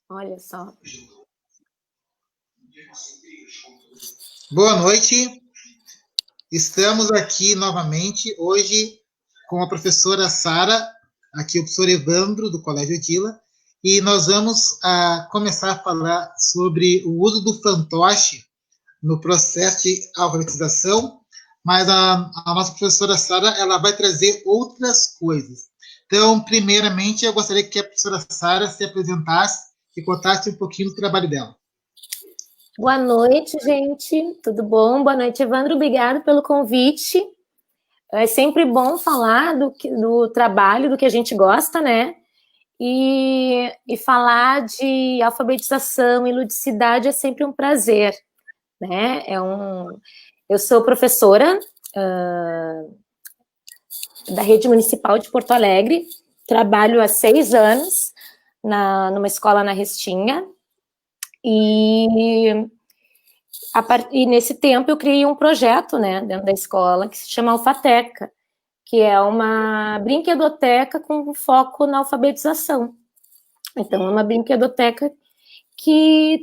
Olha só. Boa noite. Estamos aqui novamente hoje com a professora Sara, aqui o professor Evandro do Colégio Edila, e nós vamos começar a falar sobre o uso do fantoche no processo de alfabetização, mas a nossa professora Sara ela vai trazer outras coisas. Então, primeiramente, eu gostaria que a professora Sara se apresentasse e contasse um pouquinho do trabalho dela. Boa noite, gente. Tudo bom? Boa noite, Evandro. Obrigado pelo convite. É sempre bom falar do trabalho, do que a gente gosta, né? E falar de alfabetização e ludicidade é sempre um prazer, né? Eu sou professora da Rede Municipal de Porto Alegre, trabalho há 6 anos numa escola na Restinga, e nesse tempo eu criei um projeto, né, dentro da escola, que se chama Alfateca, que é uma brinquedoteca com foco na alfabetização. Então, é uma brinquedoteca que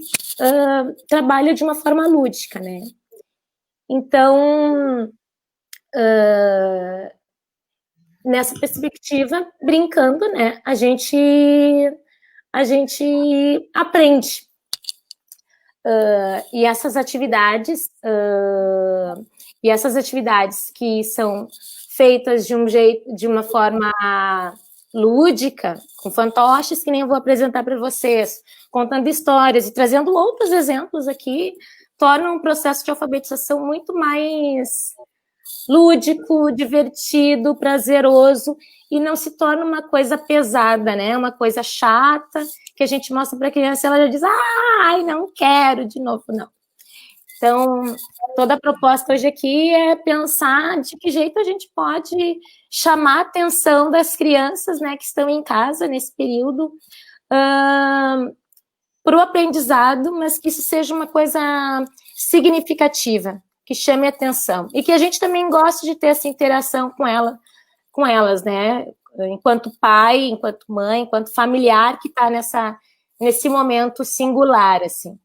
trabalha de uma forma lúdica, né? Então, nessa perspectiva, brincando, né, a gente aprende. E essas atividades que são feitas de uma forma lúdica, com fantoches, que nem eu vou apresentar para vocês, contando histórias e trazendo outros exemplos aqui, tornam o processo de alfabetização muito mais lúdico, divertido, prazeroso, e não se torna uma coisa pesada, né? Uma coisa chata, que a gente mostra para a criança e ela já diz, ai, não quero de novo, não. Então, toda a proposta hoje aqui é pensar de que jeito a gente pode chamar a atenção das crianças, né, que estão em casa nesse período, para o aprendizado, mas que isso seja uma coisa significativa, que chame a atenção. E que a gente também goste de ter essa interação com elas, né? Enquanto pai, enquanto mãe, enquanto familiar que está nesse momento singular, assim.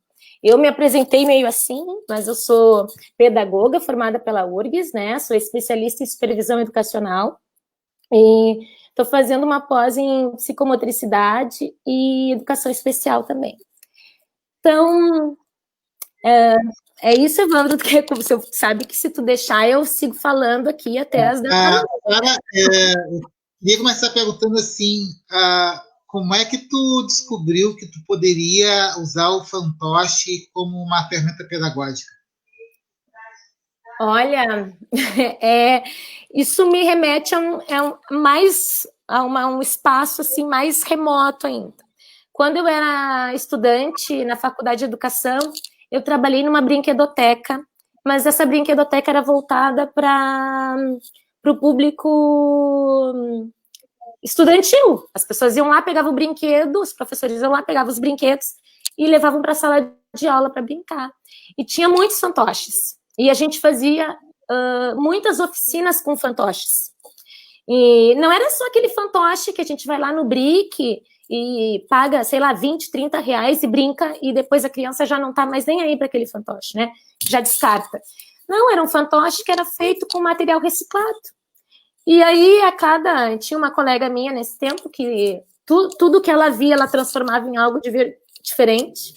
Eu me apresentei meio assim, mas eu sou pedagoga formada pela URGS, né? Sou especialista em supervisão educacional e estou fazendo uma pós em psicomotricidade e educação especial também. Então, é isso, Evandro, que você sabe que se tu deixar, eu sigo falando aqui até as 10 da noite. Queria começar perguntando assim, como é que tu descobriu que tu poderia usar o fantoche como uma ferramenta pedagógica? Olha, isso me remete a um espaço assim, mais remoto ainda. Quando eu era estudante na faculdade de educação, eu trabalhei numa brinquedoteca, mas essa brinquedoteca era voltada para o público estudantil. As pessoas iam lá, pegavam o brinquedo, os professores iam lá, pegavam os brinquedos e levavam para a sala de aula para brincar. E tinha muitos fantoches. E a gente fazia muitas oficinas com fantoches. E não era só aquele fantoche que a gente vai lá no BRIC e paga, sei lá, 20, 30 reais e brinca, e depois a criança já não está mais nem aí para aquele fantoche, né? Já descarta. Não, era um fantoche que era feito com material reciclado. E aí, tinha uma colega minha nesse tempo que tudo que ela via, ela transformava em algo diferente,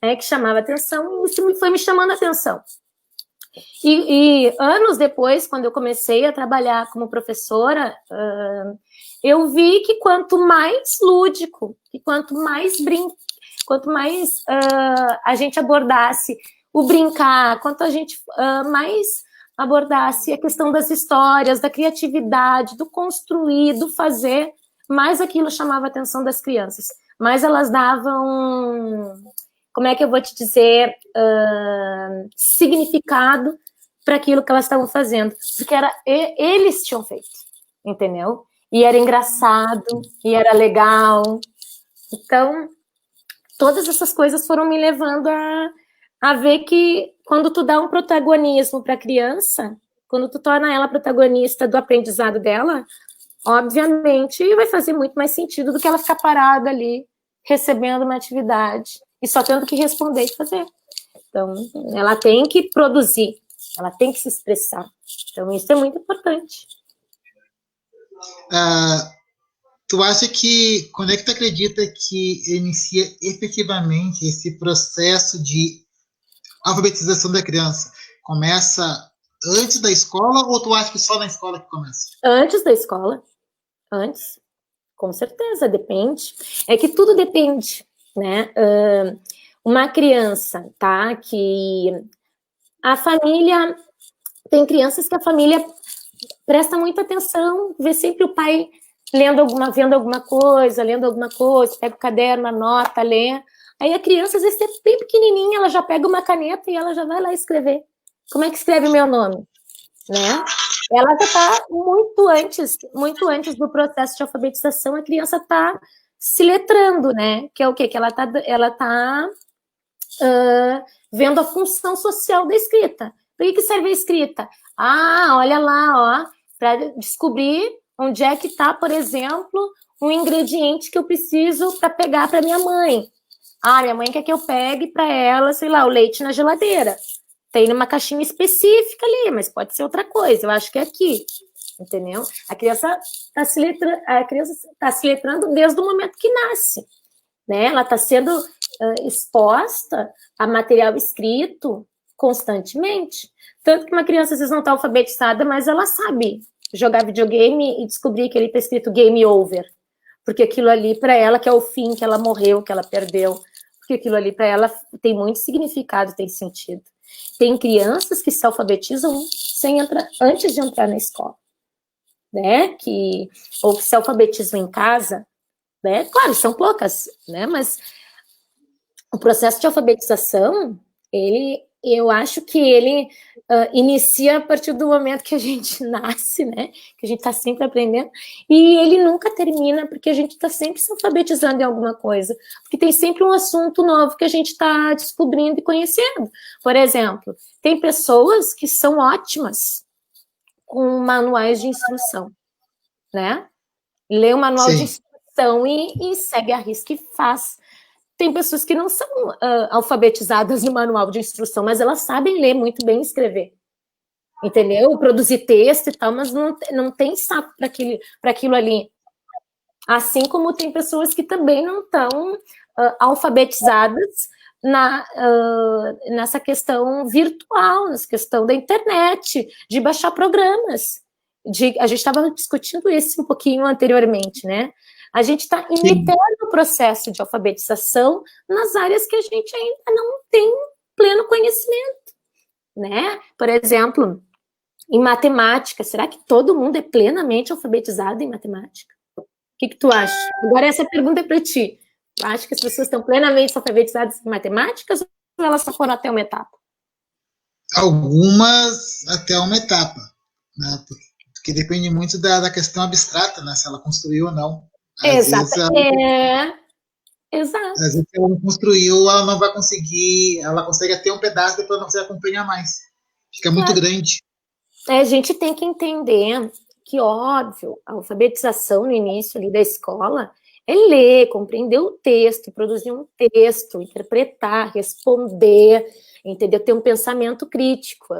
né, que chamava atenção, e isso foi me chamando a atenção. E anos depois, quando eu comecei a trabalhar como professora, eu vi que quanto mais lúdico, e quanto mais a gente abordasse o brincar, quanto a gente mais abordasse a questão das histórias, da criatividade, do construir, do fazer, mais aquilo chamava a atenção das crianças. Mais elas davam, como é que eu vou te dizer, significado para aquilo que elas estavam fazendo, porque eles tinham feito, entendeu? E era engraçado, e era legal. Então, todas essas coisas foram me levando a ver que quando tu dá um protagonismo para a criança, quando tu torna ela protagonista do aprendizado dela, obviamente vai fazer muito mais sentido do que ela ficar parada ali recebendo uma atividade e só tendo que responder e fazer. Então, ela tem que produzir, ela tem que se expressar. Então, isso é muito importante. Tu acha que, quando é que tu acredita que inicia efetivamente esse processo de alfabetização da criança? Começa antes da escola ou tu acha que só na escola que começa? Antes da escola, antes, com certeza, depende. É que tudo depende, né? Uma criança, tá? Que a família, tem crianças que a família presta muita atenção, vê sempre o pai vendo alguma coisa, lendo alguma coisa, pega o caderno, anota, lê. Aí a criança, às vezes, é bem pequenininha, ela já pega uma caneta e ela já vai lá escrever. Como é que escreve o meu nome? Né? Ela já está muito antes do processo de alfabetização, a criança está se letrando, né? Que é o quê? Que ela tá vendo a função social da escrita. Para que serve a escrita? Olha lá, ó, para descobrir onde é que está, por exemplo, um ingrediente que eu preciso para pegar para minha mãe. Minha mãe quer que eu pegue para ela, sei lá, o leite na geladeira. Tem numa caixinha específica ali, mas pode ser outra coisa. Eu acho que é aqui, entendeu? A criança está se letrando desde o momento que nasce, né? Ela está sendo exposta a material escrito constantemente. Tanto que uma criança às vezes não está alfabetizada, mas ela sabe jogar videogame e descobrir que ele está escrito game over, porque aquilo ali para ela que é o fim, que ela morreu, que ela perdeu, porque aquilo ali para ela tem muito significado, tem sentido. Tem crianças que se alfabetizam antes de entrar na escola, né? Ou que se alfabetizam em casa, né? Claro, são poucas, né? Mas o processo de alfabetização, eu acho que ele inicia a partir do momento que a gente nasce, né? Que a gente está sempre aprendendo, e ele nunca termina, porque a gente está sempre se alfabetizando em alguma coisa, porque tem sempre um assunto novo que a gente está descobrindo e conhecendo. Por exemplo, tem pessoas que são ótimas com manuais de instrução, né? Lê o manual de instrução e segue a risca e faz. Tem pessoas que não são alfabetizadas no manual de instrução, mas elas sabem ler muito bem e escrever, entendeu? Produzir texto e tal, mas não tem saco para aquilo ali. Assim como tem pessoas que também não estão alfabetizadas nessa questão virtual, nessa questão da internet, de baixar programas. A gente estava discutindo isso um pouquinho anteriormente, né? A gente está em eterno processo de alfabetização nas áreas que a gente ainda não tem pleno conhecimento, né? Por exemplo, em matemática, será que todo mundo é plenamente alfabetizado em matemática? O que tu acha? Agora essa pergunta é para ti. Tu acha que as pessoas estão plenamente alfabetizadas em matemáticas ou elas só foram até uma etapa? Algumas até uma etapa, né? Porque depende muito da questão abstrata, né? Se ela construiu ou não. Exato. Exato. Às vezes ela não construiu, ela não vai conseguir, ela consegue até um pedaço, depois não consegue acompanhar mais. Fica muito grande. A gente tem que entender que, óbvio, a alfabetização no início ali da escola é ler, compreender o texto, produzir um texto, interpretar, responder, entendeu? Ter um pensamento crítico,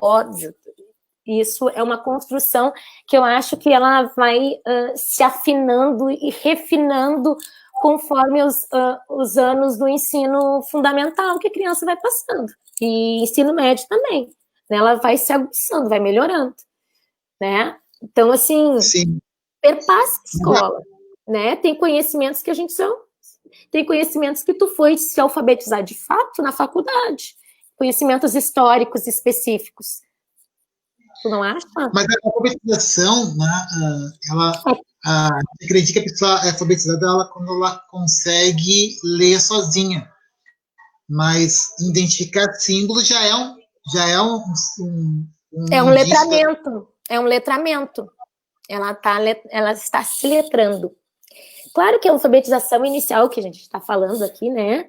óbvio. Isso é uma construção que eu acho que ela vai se afinando e refinando conforme os anos do ensino fundamental que a criança vai passando. E ensino médio também. Né? Ela vai se aguçando, vai melhorando. Né? Então, assim, perpassa a escola. Né? Tem conhecimentos que a gente tem conhecimentos que tu foi se alfabetizar de fato na faculdade. Conhecimentos históricos específicos. Tu não acha? Mas a alfabetização, né, acredito que a pessoa é alfabetizada quando ela consegue ler sozinha. Mas identificar símbolos já é um letramento. É um letramento. Ela está se letrando. Claro que a alfabetização inicial que a gente está falando aqui, né,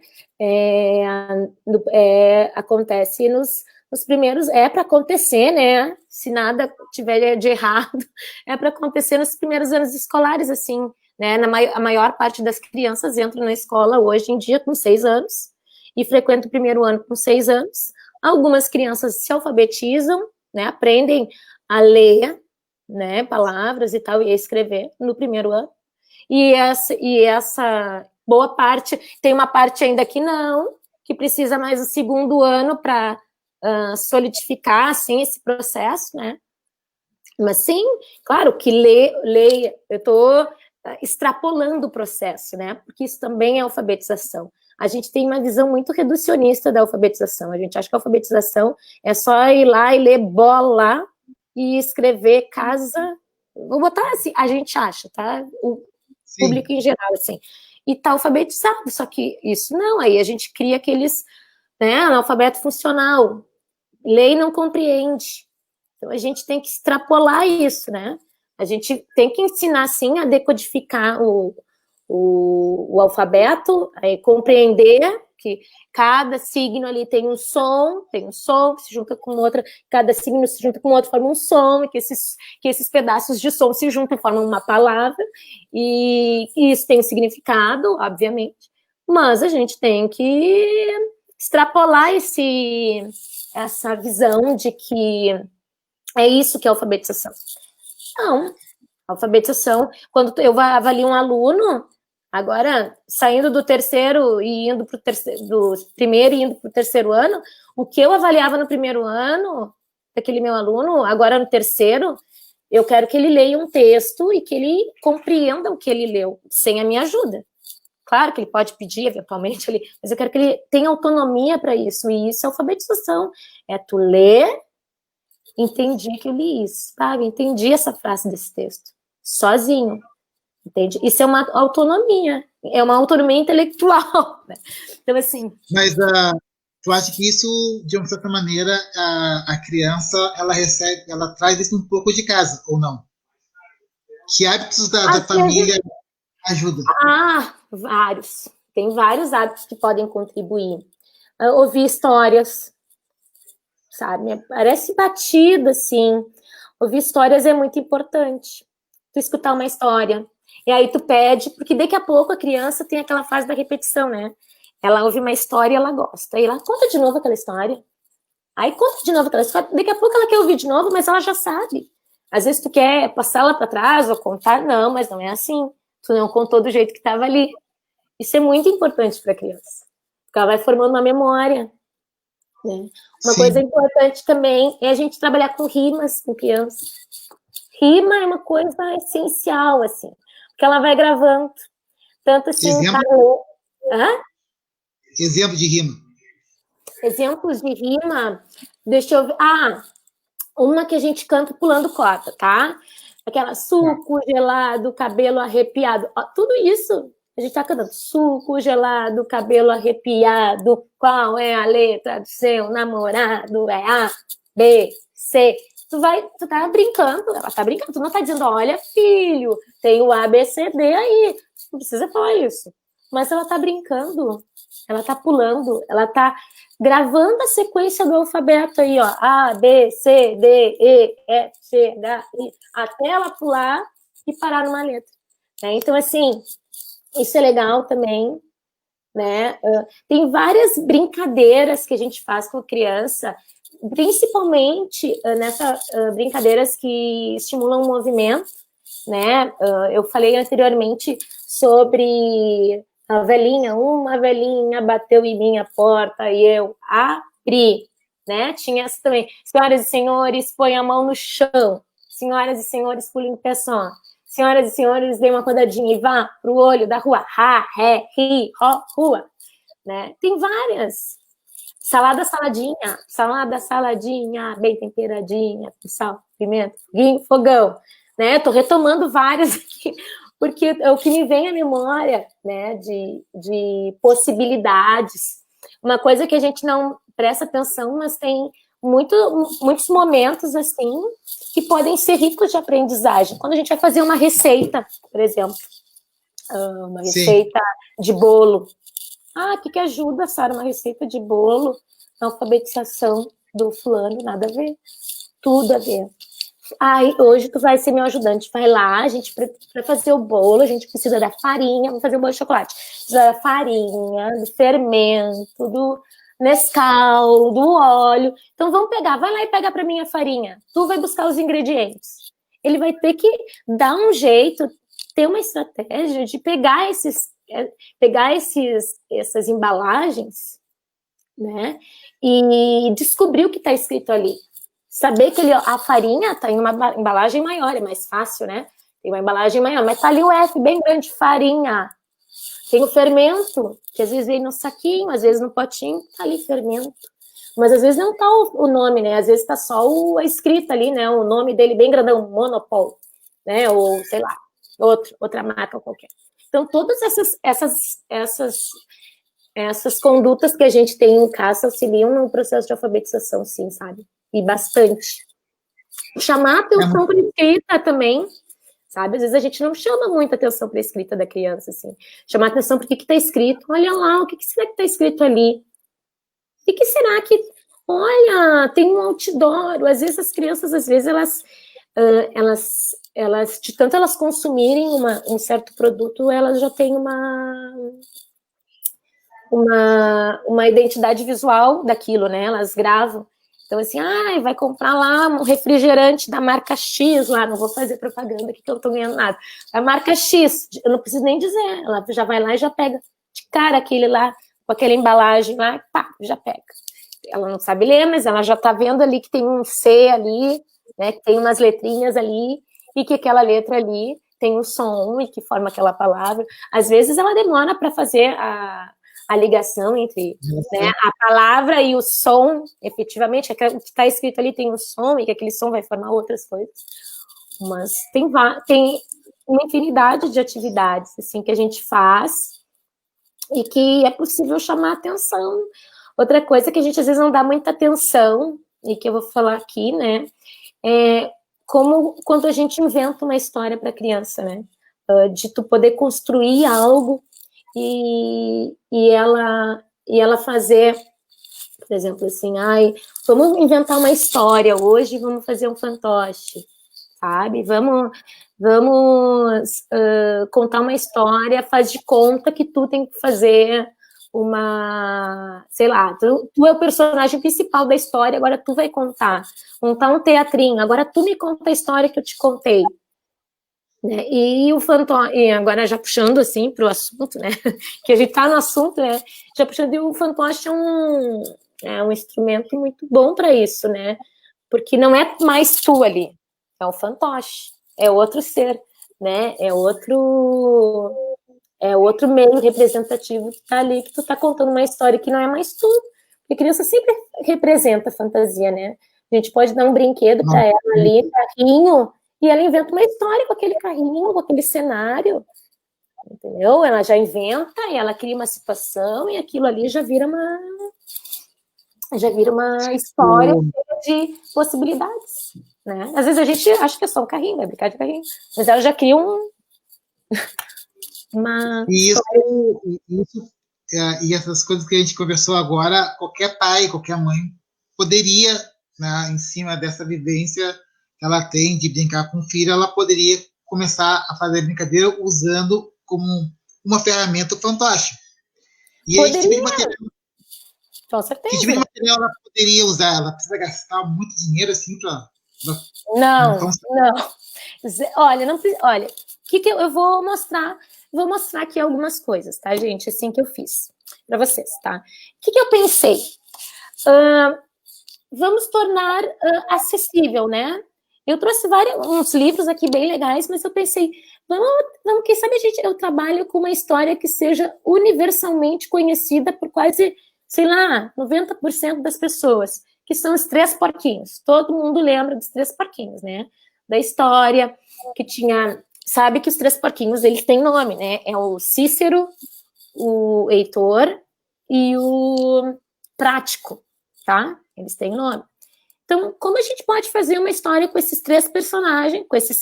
acontece nos primeiros, para acontecer, né, se nada tiver de errado, para acontecer nos primeiros anos escolares, assim, né? A maior parte das crianças entram na escola hoje em dia com 6 anos e frequentam o primeiro ano com 6 anos. Algumas crianças se alfabetizam, né? Aprendem a ler, né? Palavras e tal, e a escrever no primeiro ano. E essa boa parte, tem uma parte ainda que não, que precisa mais do segundo ano para solidificar, assim, esse processo, né? Mas sim, claro que ler, eu estou extrapolando o processo, né? Porque isso também é alfabetização. A gente tem uma visão muito reducionista da alfabetização. A gente acha que a alfabetização é só ir lá e ler bola e escrever casa. Vou botar assim, a gente acha, tá? O público em geral, assim. E tá alfabetizado, só que isso não. Aí a gente cria aqueles, né, analfabeto funcional. Lê e não compreende. Então, a gente tem que extrapolar isso, né? A gente tem que ensinar, sim, a decodificar o alfabeto, a compreender que cada signo ali tem um som que se junta com outra, cada signo se junta com outro, forma um som, e que esses pedaços de som se juntam e formam uma palavra, e isso tem um significado, obviamente, mas a gente tem que extrapolar essa visão de que é isso que é alfabetização. Não, alfabetização, quando eu avalio um aluno, agora, saindo do terceiro e indo para o terceiro, do primeiro e indo para o terceiro ano, o que eu avaliava no primeiro ano, daquele meu aluno, agora no terceiro, eu quero que ele leia um texto e que ele compreenda o que ele leu, sem a minha ajuda. Claro que ele pode pedir, eventualmente, mas eu quero que ele tenha autonomia para isso, e isso é alfabetização. É tu ler, entendi que eu li isso, sabe? Entendi essa frase desse texto, sozinho. Entende? Isso é uma autonomia intelectual, né? Então, assim... Mas tu acha que isso, de uma certa maneira, a criança, ela traz isso um pouco de casa, ou não? Que hábitos da família ajudam? Vários. Tem vários hábitos que podem contribuir. Ouvir histórias, sabe? Parece batido, assim. Ouvir histórias é muito importante. Tu escutar uma história, e aí tu pede, porque daqui a pouco a criança tem aquela fase da repetição, né? Ela ouve uma história e ela gosta. Aí ela conta de novo aquela história. Aí conta de novo aquela história. Daqui a pouco ela quer ouvir de novo, mas ela já sabe. Às vezes tu quer passar ela para trás ou contar. Não, mas não é assim. Tu não contou do jeito que estava ali. Isso é muito importante para a criança. Porque ela vai formando uma memória. Né? Uma coisa importante também é a gente trabalhar com rimas com crianças. Rima é uma coisa essencial, assim, porque ela vai gravando. Tanto assim, Exemplo de rima. Exemplos de rima, deixa eu ver. Uma que a gente canta pulando cota, tá? Aquela suco gelado, cabelo arrepiado. Ó, tudo isso a gente tá cantando. Suco gelado, cabelo arrepiado. Qual é a letra do seu namorado? É A, B, C. Tu tá brincando, ela tá brincando, tu não tá dizendo, olha, filho, tem o A, B, C, D aí, não precisa falar isso. Mas ela tá brincando, ela tá pulando, ela tá gravando a sequência do alfabeto aí, ó, A, B, C, D, E, F, G, H, I, até ela pular e parar numa letra. Né? Então, assim, isso é legal também, né? Tem várias brincadeiras que a gente faz com a criança, principalmente nessas brincadeiras que estimulam o movimento, né? Eu falei anteriormente sobre a velhinha, uma velhinha bateu em minha porta e eu abri, né? Tinha essa também. Senhoras e senhores, põe a mão no chão. Senhoras e senhores, pulem em pé só. Senhoras e senhores, dê uma rodadinha e vá pro olho da rua. Ha, ré, ri, ro, rua. Né? Tem várias. Salada, saladinha, bem temperadinha, com sal, pimenta, foguinho, fogão. Né? Tô retomando várias aqui, porque é o que me vem à memória, né, de possibilidades. Uma coisa que a gente não presta atenção, mas tem muitos momentos, assim, que podem ser ricos de aprendizagem. Quando a gente vai fazer uma receita, por exemplo, uma receita de bolo. O que ajuda, Sara, uma receita de bolo na alfabetização do fulano? Nada a ver. Tudo a ver. Ai, hoje tu vai ser meu ajudante. Vai lá, a gente, para fazer o bolo, a gente precisa da farinha, vamos fazer o bolo de chocolate. Precisa da farinha, do fermento, do Nescau, do óleo. Então vamos pegar, vai lá e pega para mim a farinha. Tu vai buscar os ingredientes. Ele vai ter que dar um jeito, ter uma estratégia de pegar essas embalagens, né? E descobrir o que está escrito ali. Saber que a farinha está em uma embalagem maior, é mais fácil, né? Tem uma embalagem maior, mas tá ali o F bem grande, farinha. Tem o fermento, que às vezes vem no saquinho, às vezes no potinho, tá ali fermento. Mas às vezes não tá o nome, né? Às vezes tá só a escrita ali, né? O nome dele bem grandão, Monopol, né? Ou, sei lá, outra marca qualquer. Então, todas essas condutas que a gente tem em casa auxiliam no processo de alfabetização, sim, sabe? E bastante. Chamar a atenção para a escrita também, sabe? Às vezes a gente não chama muita atenção para a escrita da criança, assim. Chamar a atenção para o que está escrito. Olha lá, o que será que está escrito ali? O que será que... Olha, tem um outdoor. Às vezes as crianças, elas de tanto elas consumirem um certo produto, elas já têm uma identidade visual daquilo, né? Elas gravam. Então, assim, vai comprar lá um refrigerante da marca X lá, não vou fazer propaganda aqui que eu não tô ganhando nada. A marca X, eu não preciso nem dizer, ela já vai lá e já pega de cara aquele lá, com aquela embalagem lá, pá, já pega. Ela não sabe ler, mas ela já tá vendo ali que tem um C ali, né, que tem umas letrinhas ali, e que aquela letra ali tem um som e que forma aquela palavra. Às vezes ela demora para fazer a ligação entre, né, a palavra e o som, efetivamente, o que está escrito ali tem um som, e que aquele som vai formar outras coisas. Mas tem uma infinidade de atividades assim, que a gente faz e que é possível chamar atenção. Outra coisa que a gente às vezes não dá muita atenção, e que eu vou falar aqui, né, é como quando a gente inventa uma história para a criança, né, de tu poder construir algo e ela fazer, por exemplo, assim, vamos inventar uma história hoje, vamos fazer um fantoche, sabe? Vamos contar uma história, faz de conta que tu tem que fazer sei lá, tu é o personagem principal da história, agora tu vai montar um teatrinho, agora tu me conta a história que eu te contei. Né? E o fantoche, e agora já puxando assim para o assunto, né? Que a gente está no assunto, né? Já puxando, e o fantoche é um instrumento muito bom para isso, né? Porque não é mais tu ali, é o fantoche, é outro ser, né? É outro meio representativo que está ali, que tu está contando uma história que não é mais tu. Porque a criança sempre representa a fantasia, né? A gente pode dar um brinquedo para ela ali, um carrinho, e ela inventa uma história com aquele carrinho, com aquele cenário, entendeu? Ela já inventa, e ela cria uma situação, e aquilo ali já vira uma história de possibilidades, né? Às vezes a gente acha que é só um carrinho, vai brincar de carrinho, mas ela já cria uma... E essas coisas que a gente conversou agora, qualquer pai, qualquer mãe poderia, né, em cima dessa vivência que ela tem de brincar com o filho, ela poderia começar a fazer brincadeira usando como uma ferramenta o fantoche. E aí, que tipo de material, com certeza. Que tipo de material ela poderia usar? Ela precisa gastar muito dinheiro assim para... Não. Olha, que eu vou mostrar aqui algumas coisas, tá, gente? Assim que eu fiz para vocês, tá? O que eu pensei? Vamos tornar acessível, né? Eu trouxe uns livros aqui bem legais, mas eu pensei, vamos, quem sabe eu trabalho com uma história que seja universalmente conhecida por quase, sei lá, 90% das pessoas, que são os Três Porquinhos. Todo mundo lembra dos Três Porquinhos, né? Da história que tinha... Sabe que os Três Porquinhos, eles têm nome, né? É o Cícero, o Heitor e o Prático, tá? Eles têm nome. Então, como a gente pode fazer uma história com esses três personagens, com esses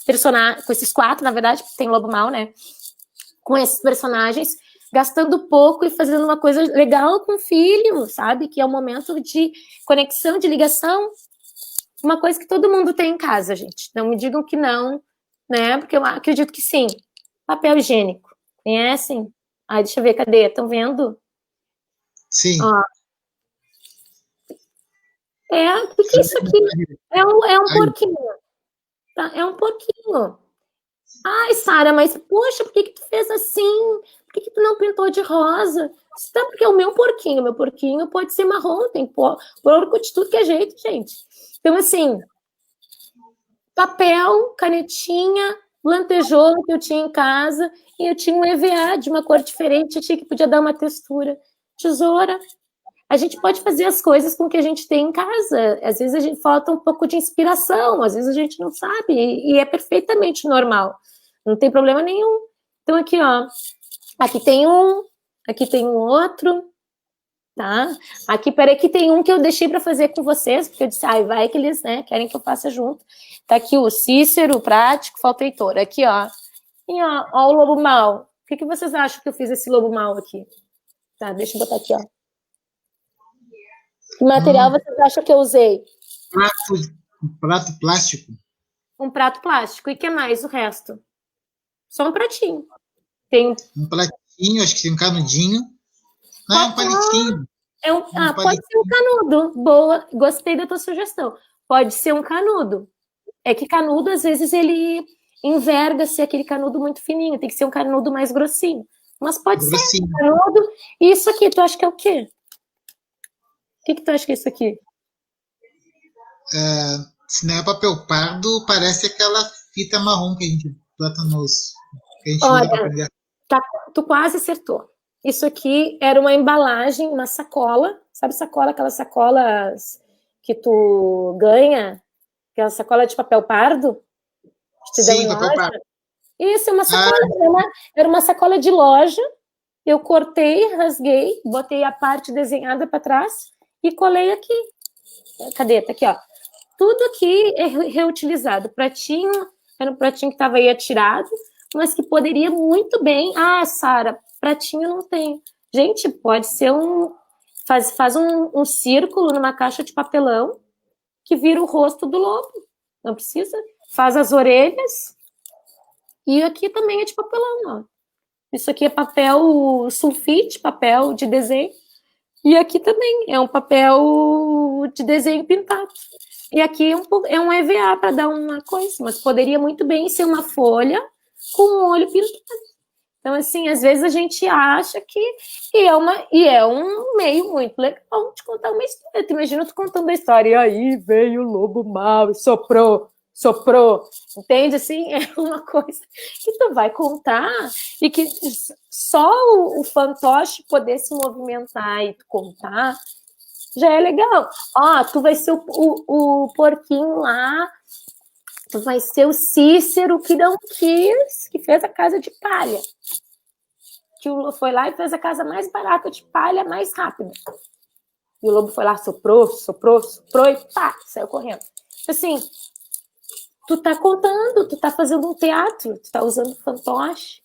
quatro, na verdade, porque tem Lobo Mau, né? Com esses personagens, gastando pouco e fazendo uma coisa legal com o filho, sabe? Que é um momento de conexão, de ligação. uma coisa que todo mundo tem em casa, gente. Não me digam que não, né? Porque eu acredito que sim. Papel higiênico. Conhecem? Ai, deixa eu ver, cadê? Estão vendo? Sim. Ó. O que é isso aqui? É um porquinho. Tá? É um porquinho. Ai, Sara, mas poxa, por que tu fez assim? Por que tu não pintou de rosa? Tá, porque é o meu porquinho pode ser marrom, tem porco de tudo que é jeito, gente. Então, assim, papel, canetinha, lantejoula que eu tinha em casa, e eu tinha um EVA de uma cor diferente, que podia dar uma textura. Tesoura. A gente pode fazer as coisas com o que a gente tem em casa. Às vezes a gente falta um pouco de inspiração, às vezes a gente não sabe, e é perfeitamente normal. Não tem problema nenhum. Então, aqui, ó. Aqui tem um outro, tá? Aqui, peraí, que tem um que eu deixei para fazer com vocês, porque eu disse, vai que eles, né, querem que eu faça junto. Tá aqui o Cícero, o Prático, falta o Heitor. Aqui, ó. E, ó, o Lobo Mal. O que vocês acham que eu fiz esse Lobo Mal aqui? Tá, deixa eu botar aqui, ó. Que material vocês acham que eu usei? Um prato plástico. Um prato plástico. E o que mais? O resto? Só um pratinho. Tem um pratinho, acho que tem um canudinho. Não, é um palitinho. Pode ser um canudo. Boa, gostei da tua sugestão. Pode ser um canudo. É que canudo, às vezes, ele enverga-se aquele canudo muito fininho. Tem que ser um canudo mais grossinho. Mas pode ser um canudo. E isso aqui, tu acha que é o quê? O que tu acha que é isso aqui? Se não é papel pardo, parece aquela fita marrom que a gente bota nos... Que a gente Olha, usa para aprender. Tu quase acertou. Isso aqui era uma embalagem, uma sacola. Sabe sacola, aquelas sacolas que tu ganha? Aquela sacola de papel pardo? Que te dão em papel loja? pardo. Isso, uma sacola. Era uma sacola de loja. Eu cortei, rasguei, botei a parte desenhada para trás e colei aqui. Cadê? Tá aqui, ó. Tudo aqui é reutilizado. Pratinho, era um pratinho que estava aí atirado, mas que poderia muito bem... Sara, pratinho não tem. Gente, pode ser faz um círculo numa caixa de papelão que vira o rosto do lobo. Não precisa. Faz as orelhas. E aqui também é de papelão, ó. Isso aqui é papel sulfite, papel de desenho. E aqui também é um papel de desenho pintado. E aqui é um EVA para dar uma coisa, mas poderia muito bem ser uma folha com um olho pintado. Então, assim, às vezes a gente acha que é um meio muito legal de contar uma história. Tu imagina tu contando a história, e aí veio o lobo mau e soprou, entende? Assim, é uma coisa que tu vai contar e que só o fantoche poder se movimentar e tu contar já é legal. Tu vai ser o porquinho lá, tu vai ser o Cícero que não quis, que fez a casa de palha. Que o lobo foi lá e fez a casa mais barata de palha, mais rápida. E o lobo foi lá, soprou e pá, saiu correndo. Assim, tu tá contando, tu tá fazendo um teatro, tu tá usando fantoche,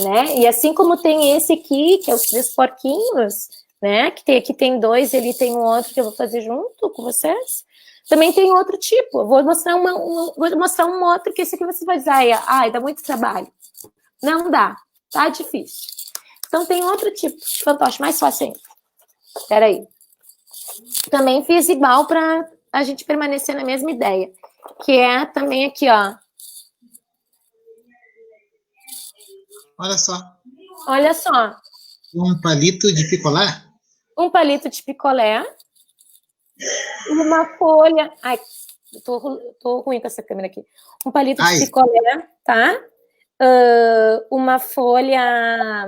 né? E assim como tem esse aqui, que é os 3 porquinhos, né? Que aqui tem 2, ele tem um outro que eu vou fazer junto com vocês. Também tem outro tipo. Eu vou mostrar um outro que esse aqui você vai dizer, dá muito trabalho. Não dá, tá difícil. Então tem outro tipo de fantoche, mais fácil ainda. Espera aí. Também fiz igual para a gente permanecer na mesma ideia, que é também aqui, ó. Olha só. Um palito de picolé? Um palito de picolé. Uma folha... Ai, tô ruim com essa câmera aqui. Um palito de picolé, tá? Uma folha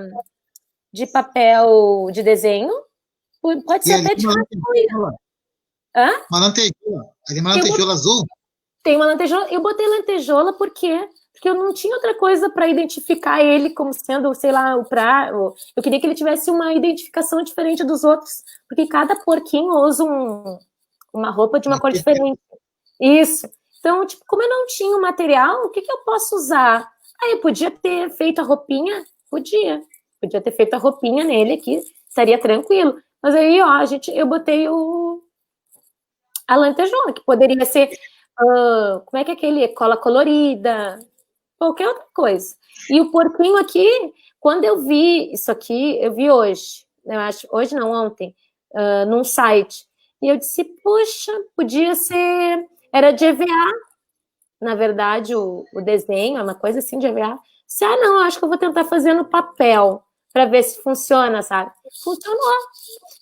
de papel de desenho. Pode ser até de lantejola. Uma lantejola. Ali uma lantejola azul? Tem uma lantejola. Eu botei lantejola porque eu não tinha outra coisa para identificar ele como sendo, sei lá, eu queria que ele tivesse uma identificação diferente dos outros, porque cada porquinho usa uma roupa de uma cor diferente. Isso. Então, tipo, como eu não tinha o material, o que eu posso usar? Eu podia ter feito a roupinha? Podia ter feito a roupinha nele aqui, estaria tranquilo. Mas aí, ó, eu botei a lantejola, que poderia ser, como é que é aquele? Cola colorida, qualquer outra coisa. E o porquinho aqui, quando eu vi isso aqui, eu vi hoje, eu acho, hoje não, ontem, num site, e eu disse, puxa, podia ser, era de EVA, na verdade, o desenho, é uma coisa assim de EVA. Se, não, acho que eu vou tentar fazer no papel, para ver se funciona, sabe? Funcionou.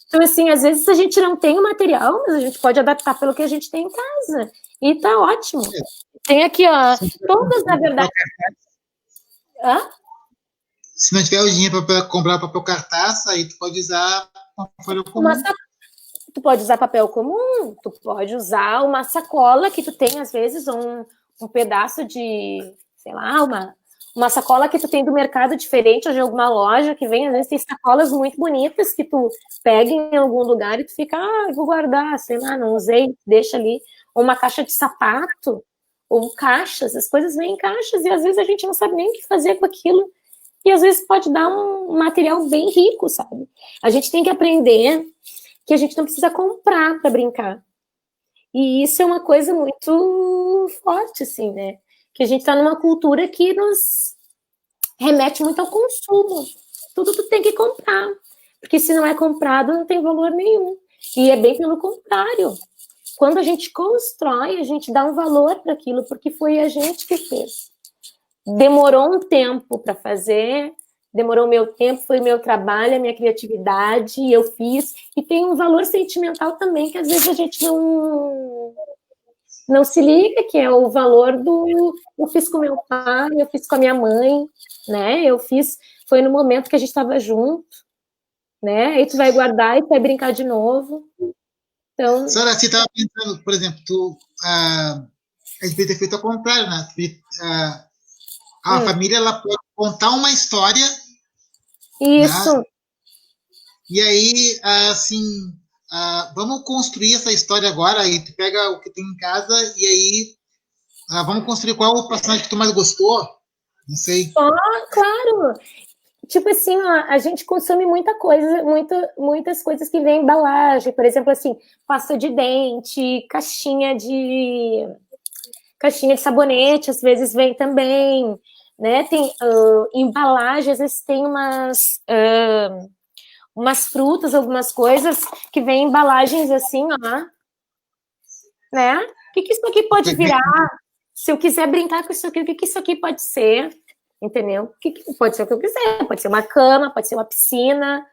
Então, assim, às vezes a gente não tem o material, mas a gente pode adaptar pelo que a gente tem em casa. E tá ótimo. Tem aqui, ó, todas, na verdade... Hã? Se não tiver o dinheiro para comprar papel cartaz, aí tu pode usar uma folha comum. Tu pode usar papel comum, tu pode usar uma sacola que tu tem, às vezes, um pedaço de, sei lá, uma sacola que tu tem do mercado diferente, ou de alguma loja que vem, às vezes tem sacolas muito bonitas que tu pega em algum lugar e tu fica, vou guardar, sei lá, não usei, deixa ali. Ou uma caixa de sapato, ou caixas, as coisas vêm em caixas e às vezes a gente não sabe nem o que fazer com aquilo. E às vezes pode dar um material bem rico, sabe? A gente tem que aprender que a gente não precisa comprar para brincar. E isso é uma coisa muito forte, assim, né? Que a gente está numa cultura que nos remete muito ao consumo. Tudo tu tem que comprar. Porque se não é comprado, não tem valor nenhum. E é bem pelo contrário. Quando a gente constrói, a gente dá um valor para aquilo, porque foi a gente que fez. Demorou um tempo para fazer, demorou meu tempo, foi meu trabalho, a minha criatividade, eu fiz, e tem um valor sentimental também, que às vezes a gente não se liga, que é o valor eu fiz com meu pai, eu fiz com a minha mãe, né, foi no momento que a gente estava junto, né, aí tu vai guardar e tu vai brincar de novo. Então... Sara, você estava pensando, por exemplo, a gente podia ter feito ao contrário, né? A família, ela pode contar uma história. Isso. Né? E aí, assim, vamos construir essa história agora. Aí tu pega o que tem em casa e aí vamos construir qual o personagem que tu mais gostou. Não sei. Claro. Tipo assim, ó, a gente consome muita coisa, muitas coisas que vêm em embalagem. Por exemplo, assim, pasta de dente, caixinha de sabonete, às vezes vem também, né? Tem embalagem, às vezes tem umas frutas, algumas coisas que vêm em embalagens assim, ó, né? O que isso aqui pode virar? Se eu quiser brincar com isso aqui, o que isso aqui pode ser? Entendeu? Pode ser o que eu quiser, pode ser uma cama, pode ser uma piscina,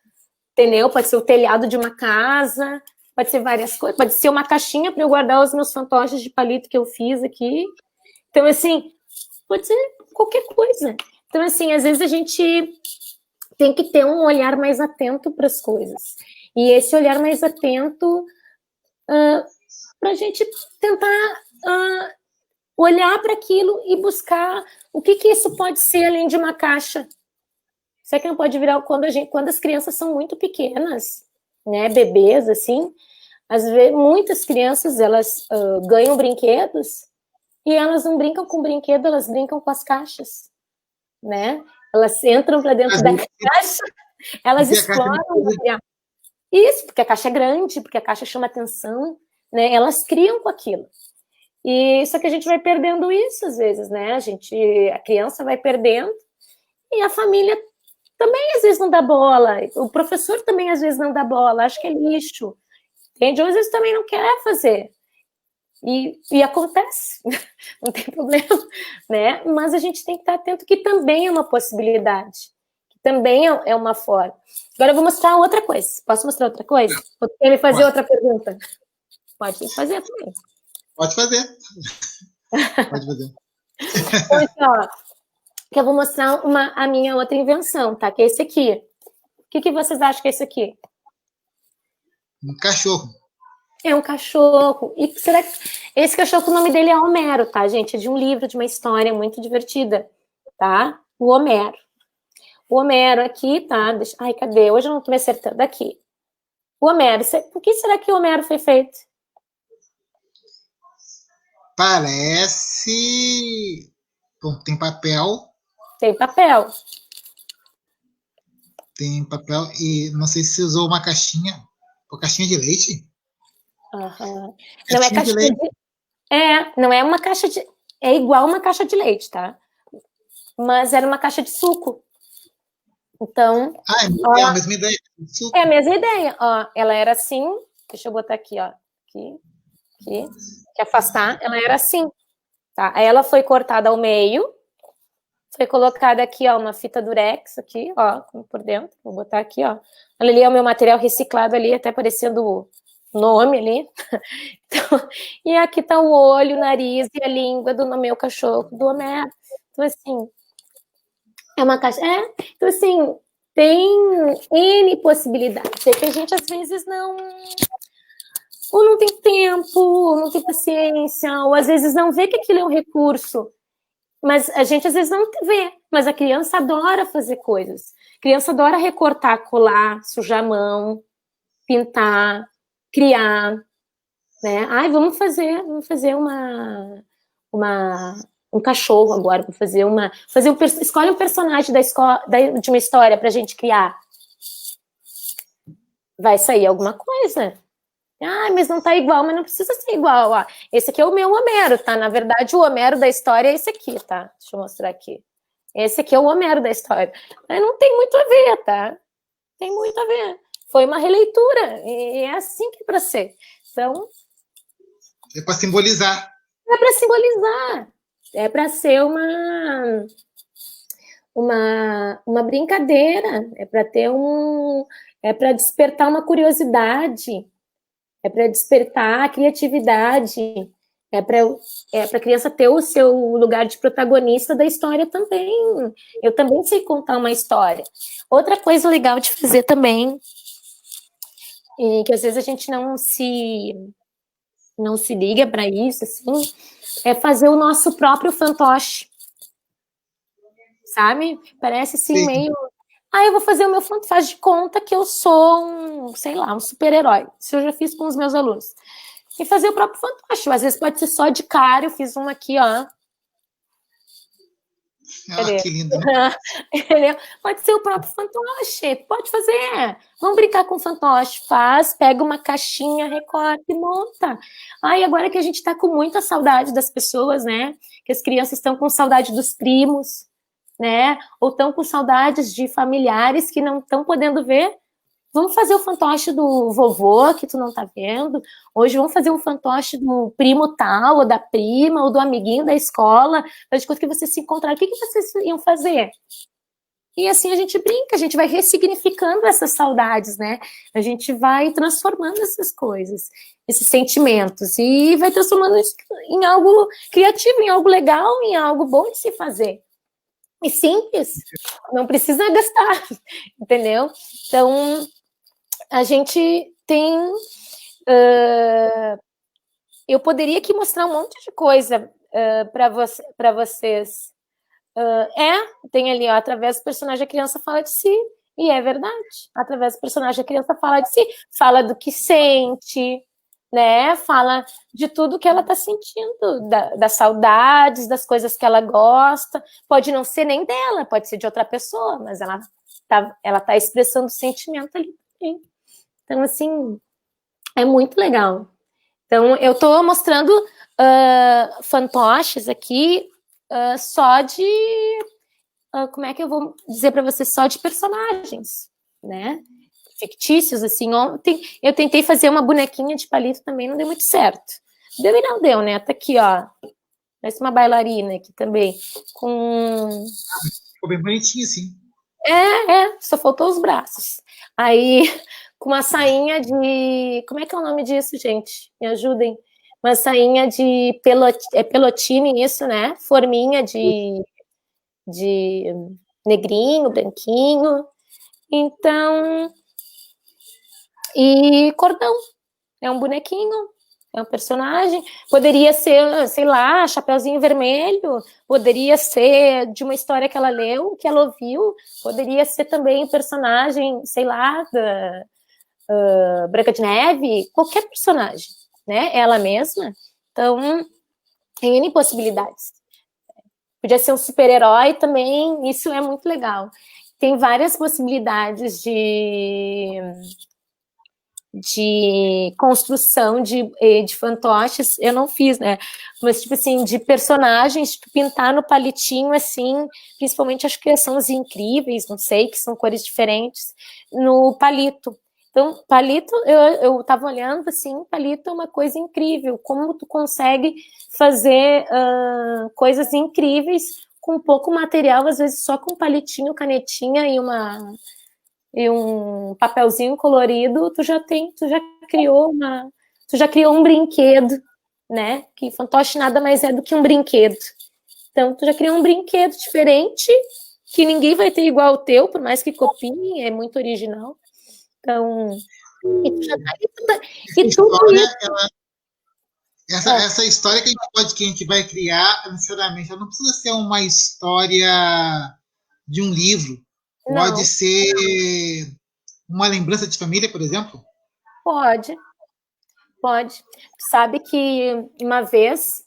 entendeu? Pode ser o telhado de uma casa, pode ser várias coisas, pode ser uma caixinha para eu guardar os meus fantoches de palito que eu fiz aqui. Então, assim, pode ser qualquer coisa. Então, assim, às vezes a gente tem que ter um olhar mais atento para as coisas. E esse olhar mais atento para a gente tentar olhar para aquilo e buscar o que isso pode ser além de uma caixa. Será que não pode virar quando as crianças são muito pequenas, né, bebês, assim, às vezes muitas crianças, elas ganham brinquedos e elas não brincam com brinquedo, elas brincam com as caixas, né? Elas entram para dentro da caixa, elas exploram o material. Isso, porque a caixa é grande, porque a caixa chama atenção, né? Elas criam com aquilo. E só que a gente vai perdendo isso às vezes, né? A criança vai perdendo e a família também às vezes não dá bola. O professor também às vezes não dá bola, acho que é lixo. Entende? Ou às vezes também não quer fazer. E acontece, não tem problema, né? Mas a gente tem que estar atento que também é uma possibilidade, que também é uma forma. Agora eu vou mostrar outra coisa. Posso mostrar outra coisa? Ou quer me fazer outra pergunta? Pode fazer também. Pode fazer. Pode fazer. Então, aqui, ó, que eu vou mostrar a minha outra invenção, tá? Que é esse aqui. O que vocês acham que é esse aqui? Um cachorro. É um cachorro. E será que esse cachorro, o nome dele é Homero, tá, gente? É de um livro, de uma história muito divertida, tá? O Homero. O Homero aqui, tá? Ai, cadê? Hoje eu não tô me acertando. Aqui. O Homero. Por que será que o Homero foi feito? Parece... Bom, tem papel. Tem papel. Tem papel e não sei se você usou uma caixinha. Uma caixinha de leite? Uhum. Não é caixa de leite. Não é uma caixa de... É igual uma caixa de leite, tá? Mas era uma caixa de suco. Então... é a mesma ideia. É a mesma ideia. Ó, ela era assim... Deixa eu botar aqui, ó. Aqui. Que afastar. Ela era assim. Tá? Aí ela foi cortada ao meio. Foi colocada aqui, ó, uma fita durex aqui, ó, por dentro. Vou botar aqui, ó. Olha ali, é o meu material reciclado ali, até aparecendo o nome ali. Então, e aqui tá o olho, o nariz e a língua do meu cachorro, do Homero. Então, assim, é uma caixa... então, assim, tem N possibilidades. É que a gente, às vezes, ou não tem tempo, ou não tem paciência, ou às vezes não vê que aquilo é um recurso. Mas a gente, às vezes, não vê. Mas a criança adora fazer coisas. A criança adora recortar, colar, sujar a mão, pintar, criar, né? Ai, vamos fazer um cachorro agora, vamos fazer escolhe um personagem de uma história pra gente criar. Vai sair alguma coisa. Ah, mas não tá igual, mas não precisa ser igual. Ó. Esse aqui é o meu Homero, tá? Na verdade, o Homero da história é esse aqui, tá? Deixa eu mostrar aqui. Esse aqui é o Homero da história. Mas não tem muito a ver, tá? Tem muito a ver. Foi uma releitura. E é assim que é pra ser. Então... É para simbolizar. É para simbolizar. É para ser uma brincadeira. É para ter é para despertar uma curiosidade. É para despertar a criatividade, é para a criança ter o seu lugar de protagonista da história também. Eu também sei contar uma história. Outra coisa legal de fazer também, e que às vezes a gente não se liga para isso, assim, é fazer o nosso próprio fantoche. Sabe? Parece assim, sim, meio... eu vou fazer o meu fantoche, faz de conta que eu sou um super-herói. Isso eu já fiz com os meus alunos. E fazer o próprio fantoche. Às vezes pode ser só de cara, eu fiz um aqui, ó. Que lindo, né? Pode ser o próprio fantoche, pode fazer. Vamos brincar com o fantoche. Pega uma caixinha, recorta e monta. Agora que a gente tá com muita saudade das pessoas, né? Que as crianças estão com saudade dos primos, né? Ou estão com saudades de familiares que não estão podendo ver. Vamos fazer o fantoche do vovô, que tu não tá vendo. Hoje vamos fazer um fantoche do primo tal, ou da prima, ou do amiguinho da escola. Faz conta que vocês se encontraram. O que vocês iam fazer? E assim a gente brinca, a gente vai ressignificando essas saudades, né? A gente vai transformando essas coisas, esses sentimentos, e vai transformando isso em algo criativo, em algo legal, em algo bom de se fazer. E simples, não precisa gastar, entendeu? Então, a gente tem... eu poderia aqui mostrar um monte de coisa para vocês. Tem ali, ó, através do personagem a criança fala de si, e é verdade. Através do personagem a criança fala de si, fala do que sente, né? Fala de tudo que ela está sentindo, das saudades, das coisas que ela gosta. Pode não ser nem dela, pode ser de outra pessoa, mas ela tá expressando sentimento ali também. Então, assim, é muito legal. Então, eu estou mostrando fantoches aqui só de... como é que eu vou dizer para vocês? Só de personagens, né? Fictícios, assim. Ontem eu tentei fazer uma bonequinha de palito também, não deu muito certo. Deu e não deu, né? Tá aqui, ó. Parece uma bailarina aqui também. Ficou bem bonitinho, sim. Só faltou os braços. Aí, com uma sainha de... Como é que é o nome disso, gente? Me ajudem. Uma sainha de pelotine, isso, né? Forminha de negrinho, branquinho. Então... E cordão. É um bonequinho, é um personagem. Poderia ser, sei lá, Chapeuzinho Vermelho. Poderia ser de uma história que ela leu, que ela ouviu. Poderia ser também personagem, sei lá, da Branca de Neve. Qualquer personagem, né? Ela mesma. Então, tem N possibilidades. Podia ser um super-herói também. Isso é muito legal. Tem várias possibilidades de construção de fantoches, eu não fiz, né? Mas, tipo assim, de personagens, tipo, pintar no palitinho, assim, principalmente acho que são os incríveis, não sei, que são cores diferentes, no palito. Então, palito, eu tava olhando, assim, palito é uma coisa incrível, como tu consegue fazer coisas incríveis com pouco material, às vezes só com palitinho, canetinha e um papelzinho colorido, tu já criou um brinquedo, né? Que fantoche nada mais é do que um brinquedo. Então, tu já criou um brinquedo diferente, que ninguém vai ter igual ao teu, por mais que copiem, é muito original. Então, e tu já tá e tudo isso. Essa história que a gente vai criar, sinceramente, ela não precisa ser uma história de um livro. Pode Não. ser uma lembrança de família, por exemplo? Pode. Sabe que uma vez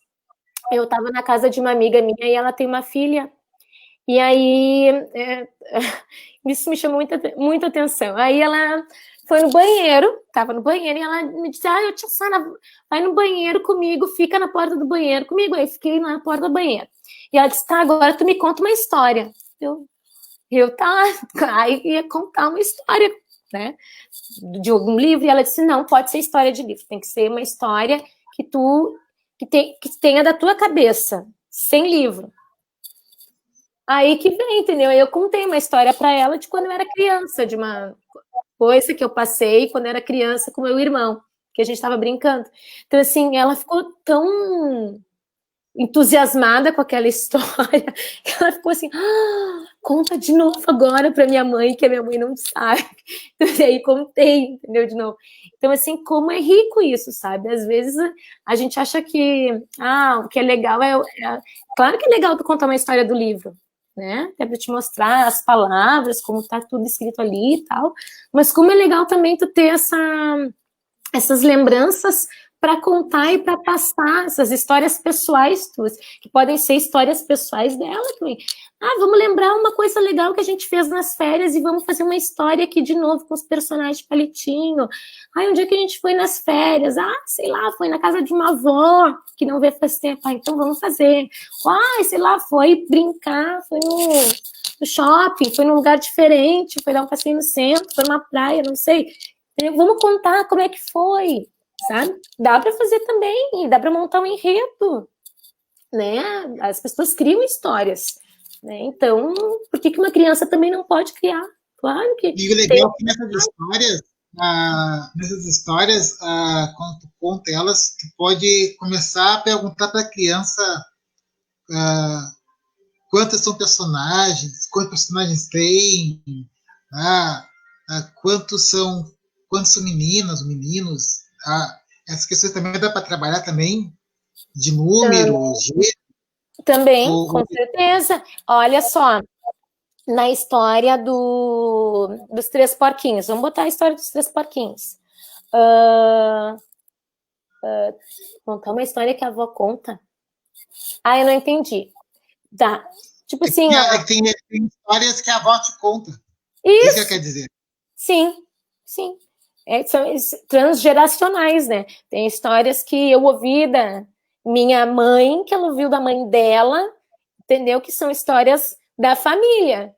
eu estava na casa de uma amiga minha e ela tem uma filha. E aí, isso me chamou muita atenção. Aí ela foi no banheiro, estava no banheiro, e ela me disse, eu tia Sara, vai no banheiro comigo, fica na porta do banheiro comigo. Aí fiquei na porta do banheiro. E ela disse, tá, agora tu me conta uma história. Tá, aí ia contar uma história, né, de algum livro, e ela disse, não, pode ser história de livro, tem que ser uma história que tenha da tua cabeça, sem livro. Aí que vem, entendeu? Eu contei uma história para ela de quando eu era criança, de uma coisa que eu passei quando eu era criança com meu irmão, que a gente estava brincando. Então, assim, ela ficou tão entusiasmada com aquela história, que ela ficou assim, conta de novo agora para minha mãe, que a minha mãe não sabe. E aí contei, entendeu, de novo. Então, assim, como é rico isso, sabe? Às vezes a gente acha que, o que é legal claro que é legal tu contar uma história do livro, né? É para te mostrar as palavras, como tá tudo escrito ali e tal, mas como é legal também tu ter essas lembranças para contar e para passar essas histórias pessoais tuas, que podem ser histórias pessoais dela também. Vamos lembrar uma coisa legal que a gente fez nas férias e vamos fazer uma história aqui de novo com os personagens de palitinho. Onde é que a gente foi nas férias? Sei lá, foi na casa de uma avó que não vê faz tempo. Então vamos fazer. Sei lá, foi brincar, foi no shopping, foi num lugar diferente, foi dar um passeio no centro, foi numa praia, não sei. Vamos contar como é que foi, sabe? Dá para fazer também, dá para montar um enredo, né? As pessoas criam histórias, né? Então, por que uma criança também não pode criar? Claro que... E o legal é que nessas histórias, quando tu conta elas, tu pode começar a perguntar para a criança quantos personagens tem, quantos são meninas, meninos. Essas questões também dá para trabalhar também, de números, também, com certeza. Olha só, na história dos Três Porquinhos, vamos botar a história dos Três Porquinhos. Contar uma história que a avó conta? Eu não entendi. Tá. Tipo assim, tem histórias que a avó te conta. Isso que ela quer dizer. Sim. São transgeracionais, né? Tem histórias que eu ouvi da minha mãe, que ela ouviu da mãe dela, entendeu? Que são histórias da família.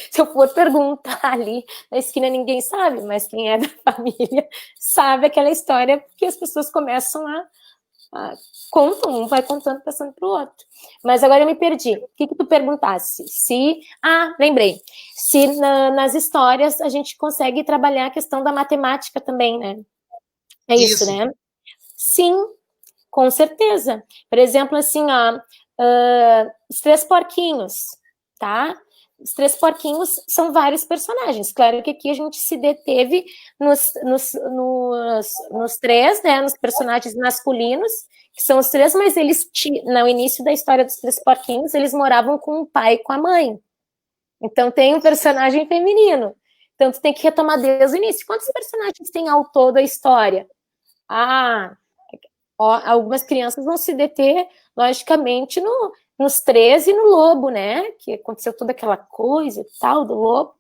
Se eu for perguntar ali na esquina, ninguém sabe, mas quem é da família sabe aquela história, porque as pessoas começam contam, um vai contando, passando para o outro. Mas agora eu me perdi. O que tu perguntasse? Lembrei. Se nas histórias a gente consegue trabalhar a questão da matemática também, né? É isso, né? Sim, com certeza. Por exemplo, assim, os Três Porquinhos, tá? Os Três Porquinhos são vários personagens. Claro que aqui a gente se deteve nos três, né? Nos personagens masculinos, que são os três, mas eles, no início da história dos Três Porquinhos, eles moravam com o pai e com a mãe. Então tem um personagem feminino. Então tu tem que retomar desde o início. Quantos personagens tem ao todo a história? Algumas crianças vão se deter, logicamente, nos 13 e no lobo, né? Que aconteceu toda aquela coisa e tal do lobo.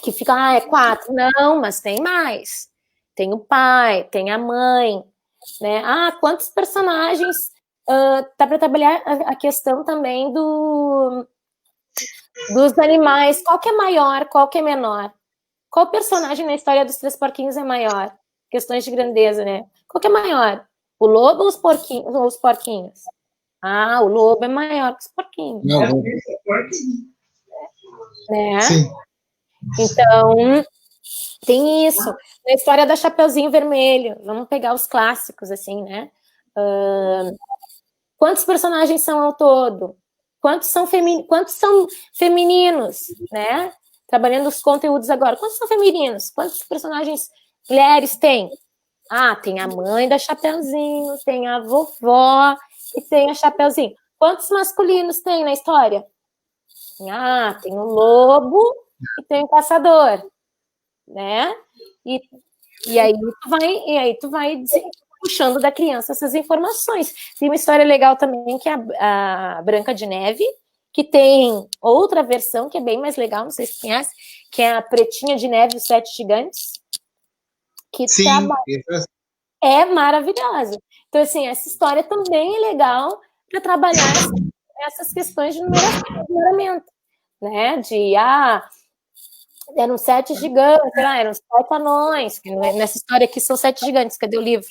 Que fica, é 4. Não, mas tem mais. tem o pai, tem a mãe, né? Ah, quantos personagens? Dá para trabalhar a questão também dos animais. Qual que é maior, qual que é menor? Qual personagem na história dos Três Porquinhos é maior? Questões de grandeza, né? Qual que é maior? O lobo ou os porquinhos? Ah, o lobo é maior que os porquinhos. Não, né? sim. Então, tem isso. Na história da Chapeuzinho Vermelho, vamos pegar os clássicos, assim, né? Quantos personagens são ao todo? Quantos são femininos, né? Trabalhando os conteúdos agora. Quantos são femininos? Quantos personagens mulheres tem? Ah, tem a mãe da Chapeuzinho, tem a vovó e tem a Chapeuzinho. Quantos masculinos tem na história? Ah, tem o lobo e tem o caçador, né? E aí tu vai puxando da criança essas informações. Tem uma história legal também, que é a Branca de Neve, que tem outra versão que é bem mais legal, não sei se conhece, que é a Pretinha de Neve e os Sete Gigantes, que Sim, é maravilhosa. Então, assim, essa história também é legal para trabalhar essas questões de numeramento, né? Eram 7 gigantes, eram 7 anões. Nessa história aqui são 7 gigantes. Cadê o livro?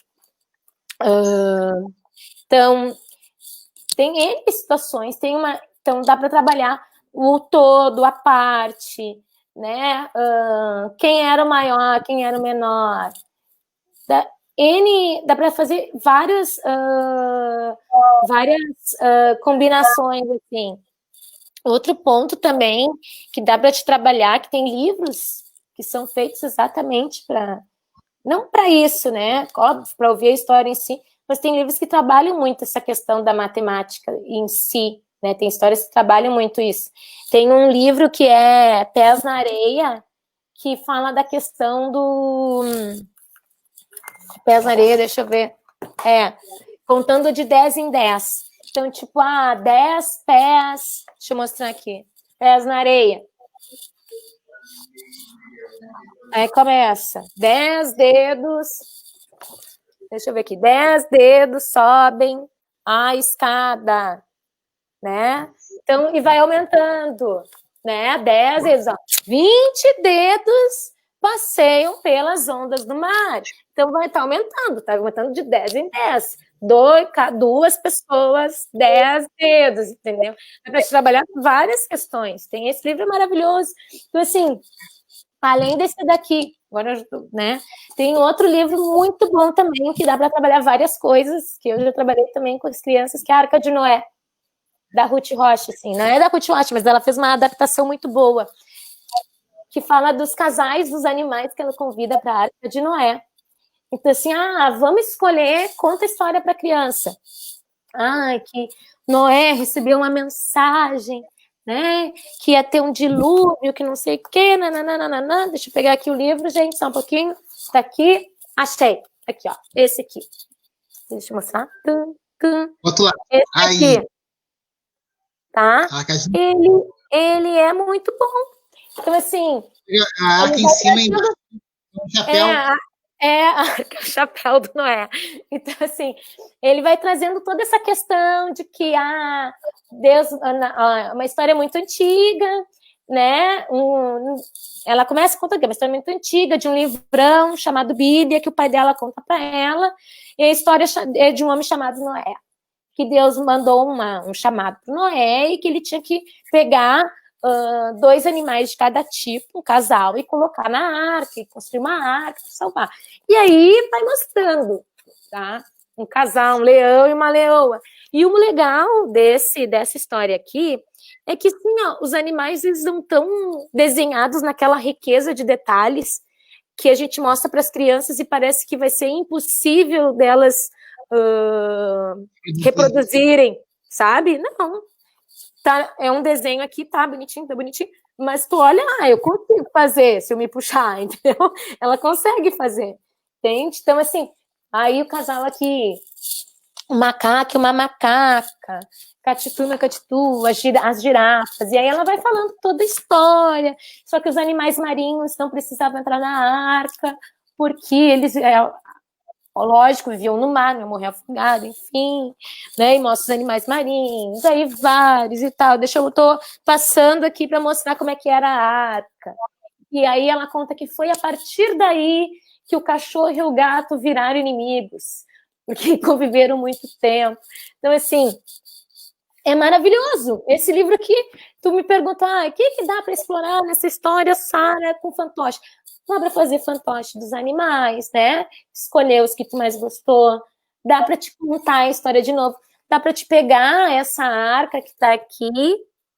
Então, tem N situações, então dá para trabalhar o todo, a parte, né? Quem era o maior, quem era o menor. Dá para fazer várias combinações, assim. Outro ponto também que dá para te trabalhar, que tem livros que são feitos exatamente não para isso, né? Óbvio, para ouvir a história em si, mas tem livros que trabalham muito essa questão da matemática em si, né? Tem histórias que trabalham muito isso. Tem um livro que é Pés na Areia, que fala da questão do... Pés na Areia, deixa eu ver. Contando de 10 em 10. Então, tipo, 10 pés... Deixa eu mostrar aqui. Pés na areia. Aí começa. 10 dedos. Deixa eu ver aqui. 10 dedos sobem a escada, né? Então, e vai aumentando, né? 10 dedos, 20 dedos passeiam pelas ondas do mar. Então, vai estar aumentando de 10 em 10. 2 pessoas, 10 dedos, entendeu? É para trabalhar várias questões. Tem esse livro maravilhoso. Então, assim, além desse daqui, agora, né? Tem outro livro muito bom também, que dá para trabalhar várias coisas, que eu já trabalhei também com as crianças, que é a Arca de Noé, da Ruth Rocha, assim. Não é da Ruth Rocha, mas ela fez uma adaptação muito boa, que fala dos casais dos animais que ela convida para a Arca de Noé. Então, assim, vamos escolher, conta a história para a criança. Que Noé recebeu uma mensagem, né? Que ia ter um dilúvio, que não sei o quê, nananana. Deixa eu pegar aqui o livro, gente, só um pouquinho. Está aqui, achei. Aqui, ó, esse aqui. Deixa eu mostrar. Outro lado. Esse aqui. Tá? Ele é muito bom. Então, assim... Aqui em cima, embaixo, um chapéu. O chapéu do Noé. Então, assim, ele vai trazendo toda essa questão de que Deus, uma história muito antiga, né? Ela começa a contar uma história muito antiga de um livrão chamado Bíblia, que o pai dela conta para ela, e a história é de um homem chamado Noé, que Deus mandou um chamado para Noé e que ele tinha que pegar 2 animais de cada tipo, um casal, e colocar na arca, e construir uma arca para salvar. E aí vai mostrando, tá? Um casal, um leão e uma leoa. E o legal dessa história aqui é que, sim, os animais, eles não estão desenhados naquela riqueza de detalhes que a gente mostra para as crianças e parece que vai ser impossível delas reproduzirem, sabe? Não. Tá, é um desenho aqui, tá bonitinho, mas tu olha, eu consigo fazer, se eu me puxar, entendeu? Ela consegue fazer, entende? Então, assim, aí o casal aqui, um macaco e uma macaca, catitu e uma catitu, as girafas, e aí ela vai falando toda a história, só que os animais marinhos não precisavam entrar na arca, porque eles, lógico, viviam no mar, não morrer afogado, enfim, né? E mostra os animais marinhos, aí vários e tal. Eu tô passando aqui para mostrar como é que era a arca. E aí ela conta que foi a partir daí que o cachorro e o gato viraram inimigos, porque conviveram muito tempo. Então, assim, é maravilhoso. Esse livro aqui, tu me pergunta, o que dá para explorar nessa história, Sara, com fantoche? Dá para fazer fantoche dos animais, né? Escolher os que tu mais gostou. Dá para te contar a história de novo. Dá para te pegar essa arca que está aqui,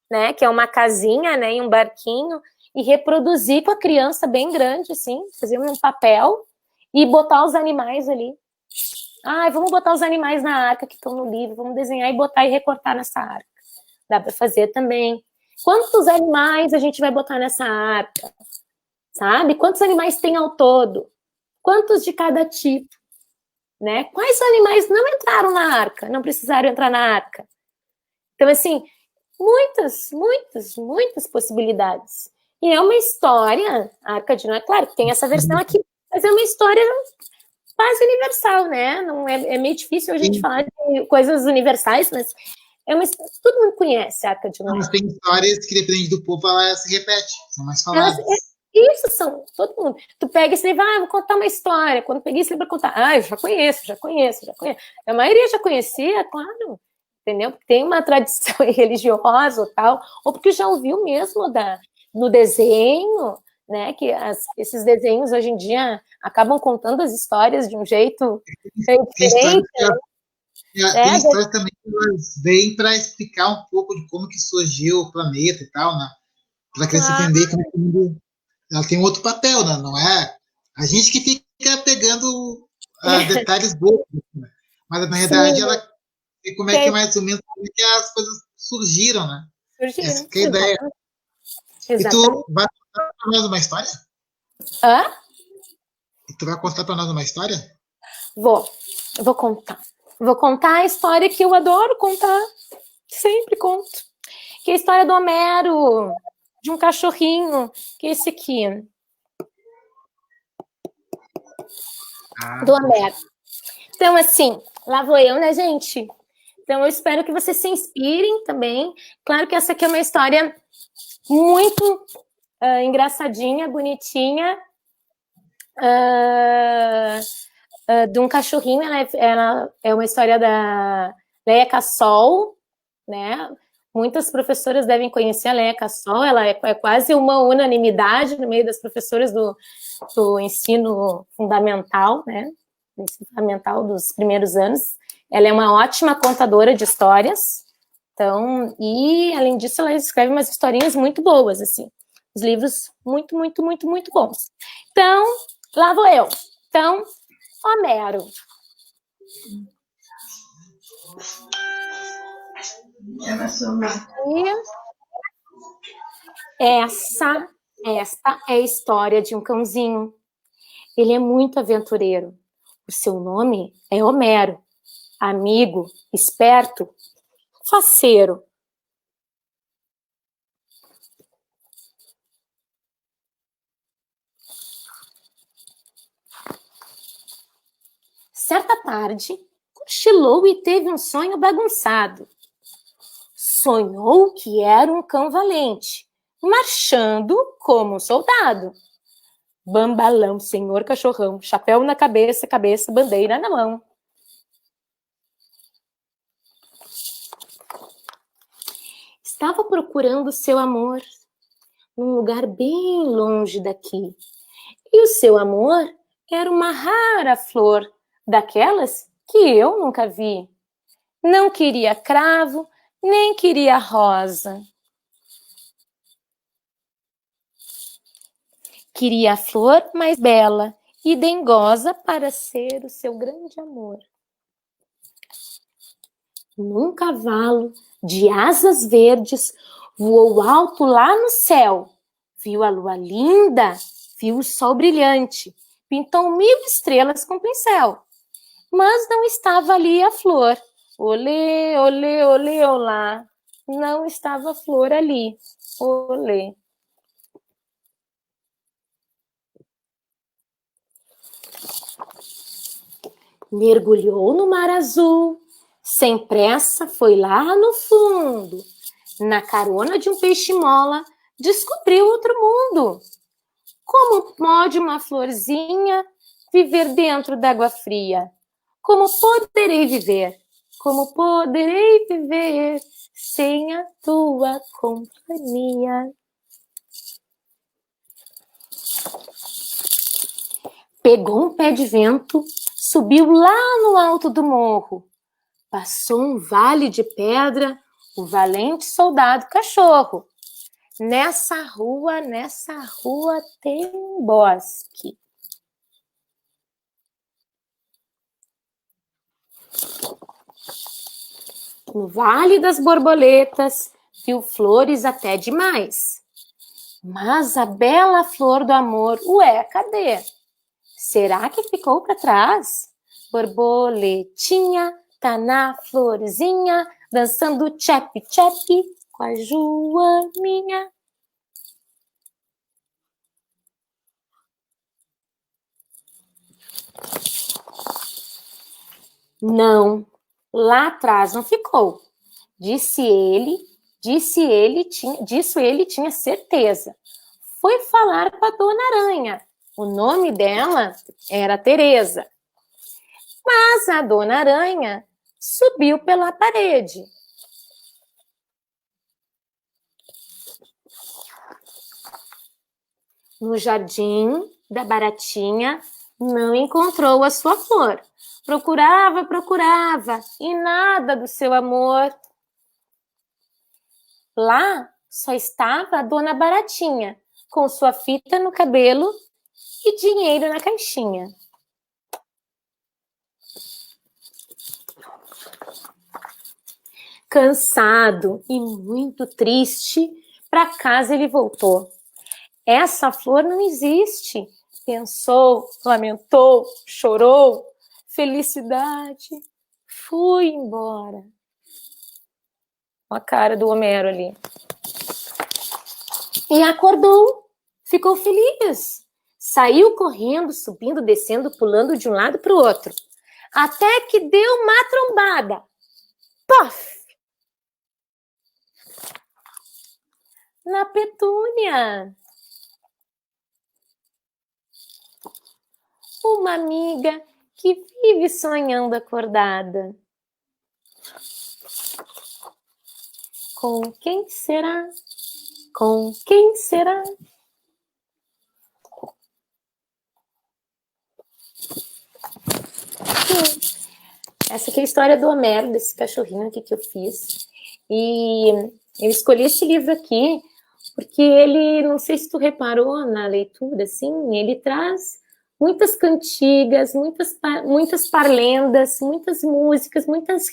né? Que é uma casinha, né? E um barquinho, e reproduzir com a criança bem grande, assim, fazer um papel e botar os animais ali. Vamos botar os animais na arca que estão no livro, vamos desenhar e botar e recortar nessa arca. Dá para fazer também. Quantos animais a gente vai botar nessa arca? Sabe? Quantos animais tem ao todo? Quantos de cada tipo? Né? Quais animais não entraram na arca? Não precisaram entrar na arca? Então, assim, muitas possibilidades. E é uma história, a Arca de Noé, claro que tem essa versão aqui, mas é uma história quase universal, né? Não é meio difícil a gente falar de coisas universais, mas todo mundo conhece a Arca de Noé. Mas tem histórias que, dependendo do povo, ela se repete, são mais faladas. Isso são, todo mundo. Tu pega esse livro, vou contar uma história. Quando peguei esse livro para contar, eu já conheço. A maioria já conhecia, claro, entendeu? Porque tem uma tradição religiosa ou tal, ou porque já ouviu mesmo no desenho, né? Que esses desenhos hoje em dia acabam contando as histórias de um jeito diferente. Tem histórias também que elas vêm para explicar um pouco de como que surgiu o planeta e tal, né? Para a criança entender que o mundo ela tem um outro papel, né? Não é a gente que fica pegando detalhes bobos, né? Mas na verdade ela vê como é que mais ou menos como é que as coisas surgiram, né? Essa que é a ideia. Exatamente. E tu vai contar para nós uma história? E tu vai contar para nós uma história? Vou contar. Vou contar a história que eu adoro contar. Sempre conto. Que é a história do Homero, de um cachorrinho, que é esse aqui. Do Homero. Então, assim, lá vou eu, né, gente? Então, eu espero que vocês se inspirem também. Claro que essa aqui é uma história muito engraçadinha, bonitinha, de um cachorrinho. Ela é uma história da Leia Cassol, né? Muitas professoras devem conhecer a Leia Cassol, ela é quase uma unanimidade no meio das professoras do ensino fundamental, né? Do ensino fundamental dos primeiros anos. Ela é uma ótima contadora de histórias, então, e além disso, ela escreve umas historinhas muito boas, assim. Os livros muito bons. Então, lá vou eu. Então, Homero. Esta é a história de um cãozinho. Ele é muito aventureiro. O seu nome é Homero. Amigo, esperto, faceiro. Certa tarde, cochilou e teve um sonho bagunçado. Sonhou que era um cão valente, marchando como um soldado. Bambalão, senhor cachorrão, chapéu na cabeça, bandeira na mão. Estava procurando seu amor num lugar bem longe daqui. E o seu amor era uma rara flor, daquelas que eu nunca vi. Não queria cravo, nem queria rosa. Queria a flor mais bela e dengosa para ser o seu grande amor. Num cavalo de asas verdes, voou alto lá no céu. Viu a lua linda, viu o sol brilhante, pintou 1000 estrelas com pincel. Mas não estava ali a flor. Olê, olê, olê, olá. Não estava a flor ali. Olê. Mergulhou no mar azul, sem pressa foi lá no fundo. Na carona de um peixe-mola, descobriu outro mundo. Como pode uma florzinha viver dentro d'água fria? Como poderei viver? Como poderei viver sem a tua companhia? Pegou um pé de vento, subiu lá no alto do morro. Passou um vale de pedra, o valente soldado cachorro. Nessa rua tem um bosque. No Vale das Borboletas, viu flores até demais. Mas a bela flor do amor, ué, cadê? Será que ficou para trás? Borboletinha tá na florzinha, dançando tchep-tchep com a Joaninha. Não, lá atrás não ficou. Disso ele tinha certeza. Foi falar com a Dona Aranha. O nome dela era Teresa. Mas a Dona Aranha subiu pela parede. No jardim da Baratinha, não encontrou a sua flor. Procurava, e nada do seu amor. Lá só estava a Dona Baratinha, com sua fita no cabelo e dinheiro na caixinha. Cansado e muito triste, para casa ele voltou. Essa flor não existe. Pensou, lamentou, chorou. Felicidade, fui embora. A cara do Homero ali. E acordou, ficou feliz. Saiu correndo, subindo, descendo, pulando de um lado para o outro. Até que deu uma trombada. Pof! Na Petúnia. Uma amiga que vive sonhando acordada. Com quem será? Com quem será? Essa aqui é a história do Homero, desse cachorrinho aqui que eu fiz. E eu escolhi esse livro aqui porque ele, não sei se tu reparou na leitura, assim, ele traz muitas cantigas, muitas parlendas, muitas músicas, muitas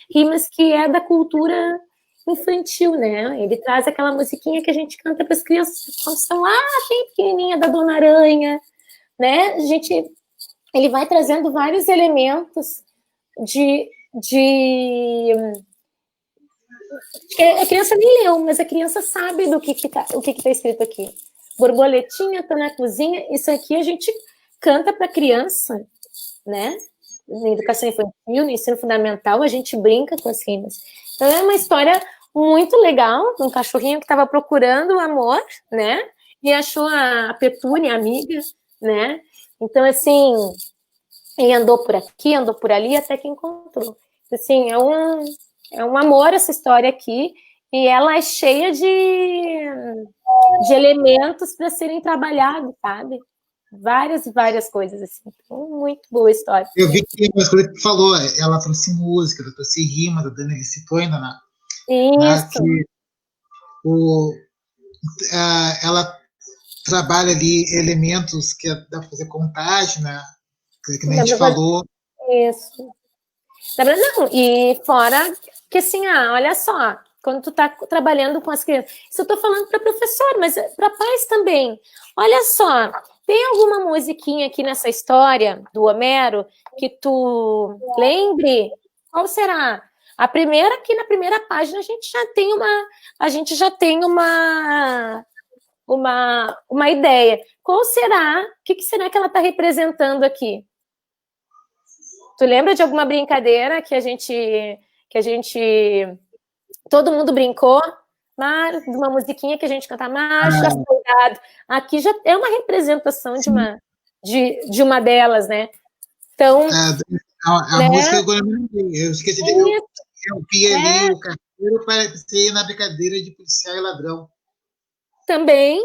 rimas que é da cultura infantil, né? Ele traz aquela musiquinha que a gente canta para as crianças quando estão lá, bem pequenininha, da Dona Aranha, né? Ele vai trazendo vários elementos a criança nem leu, mas a criança sabe do que tá escrito aqui. Borboletinha tá na cozinha, isso aqui a gente canta para criança, né? Na educação infantil, no ensino fundamental, a gente brinca com as rimas. Então é uma história muito legal, um cachorrinho que estava procurando o amor, né? E achou a Petúnia, amiga, né? Então, assim, ele andou por aqui, andou por ali, até que encontrou. Assim, é um amor essa história aqui, e ela é cheia de elementos para serem trabalhados, sabe? Várias coisas, assim. Então, muito boa a história. Eu vi que uma coisa que tu falou, ela trouxe música, ela trouxe rima, a Dani citou ainda Isso. Ela trabalha ali elementos que dá para fazer contagem, né? Que a gente falou. Isso. Não, e fora que assim, olha só, quando tu tá trabalhando com as crianças, isso eu tô falando para professor, mas para pais também. Olha só, tem alguma musiquinha aqui nessa história do Homero que tu lembre? Qual será? A primeira, aqui na primeira página, a gente já tem uma ideia. Qual será? O que será que ela está representando aqui? Tu lembra de alguma brincadeira que a gente todo mundo brincou? De uma musiquinha que a gente canta, Marcha Soldado. Aqui já é uma representação de uma delas, né? Então, a música eu esqueci de eu vi ali o carteiro para ser na brincadeira de policial e ladrão. Também,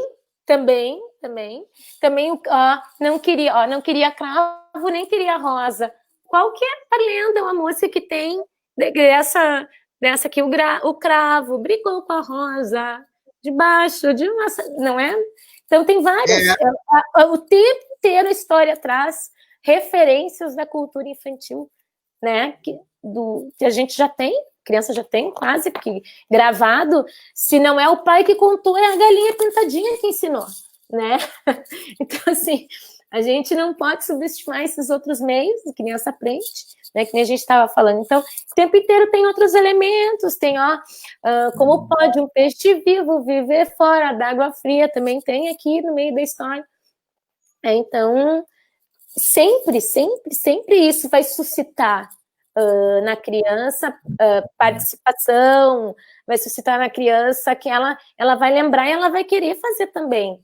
não queria cravo, nem queria rosa. Qualquer lenda é uma música que tem dessa aqui, o cravo brigou com a rosa debaixo de uma... Não é? Então tem várias. O tempo inteiro a história traz referências da cultura infantil, né? Que a gente já tem, criança já tem quase que gravado. Se não é o pai que contou, é a galinha pintadinha que ensinou, né? Então, assim, a gente não pode subestimar esses outros meios, a criança aprende, né? Que nem a gente estava falando. Então, o tempo inteiro tem outros elementos, tem, como pode um peixe vivo viver fora d'água fria, também tem aqui no meio da história. Então, sempre isso vai suscitar na criança participação, vai suscitar na criança que ela vai lembrar e ela vai querer fazer também.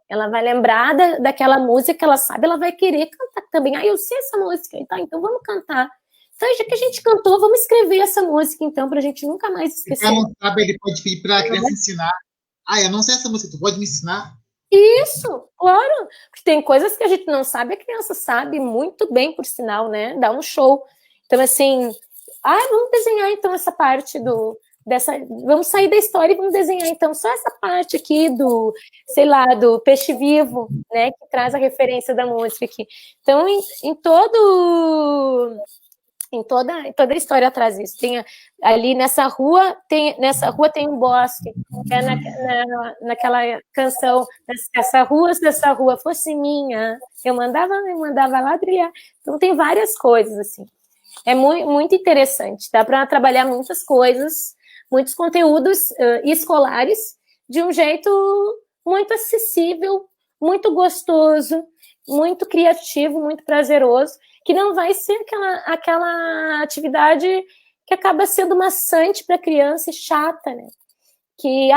Ela vai lembrar daquela música que ela sabe, ela vai querer cantar também. Eu sei essa música, então vamos cantar. Então, já que a gente cantou, vamos escrever essa música, então, para a gente nunca mais esquecer. Se ela não sabe, ele pode pedir para a criança ensinar. Eu não sei essa música, tu pode me ensinar? Isso, claro. Porque tem coisas que a gente não sabe, a criança sabe muito bem, por sinal, né? Dá um show. Então, assim, vamos desenhar, então, essa parte vamos sair da história e vamos desenhar, então, só essa parte aqui do peixe vivo, né? Que traz a referência da música aqui. Então, em toda a história traz isso. Tem ali nessa rua tem um bosque. Naquela canção, se essa rua fosse minha, eu mandava lá trilhar. Então tem várias coisas assim. É muito, muito interessante. Dá para trabalhar muitas coisas, muitos conteúdos escolares de um jeito muito acessível, muito gostoso, muito criativo, muito prazeroso, que não vai ser aquela atividade que acaba sendo maçante para a criança e chata, né? Que,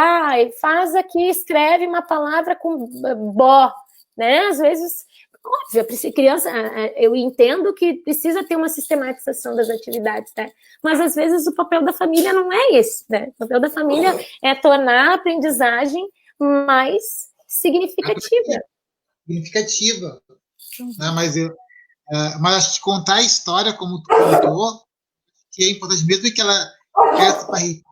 faz aqui, escreve uma palavra com bó, né? Às vezes, óbvio, a criança, eu entendo que precisa ter uma sistematização das atividades, né? Mas às vezes o papel da família não é esse, né? O papel da família é tornar a aprendizagem mais significativa. Não, mas acho que contar a história como tu contou, que é importante, mesmo que ela peça para repetir,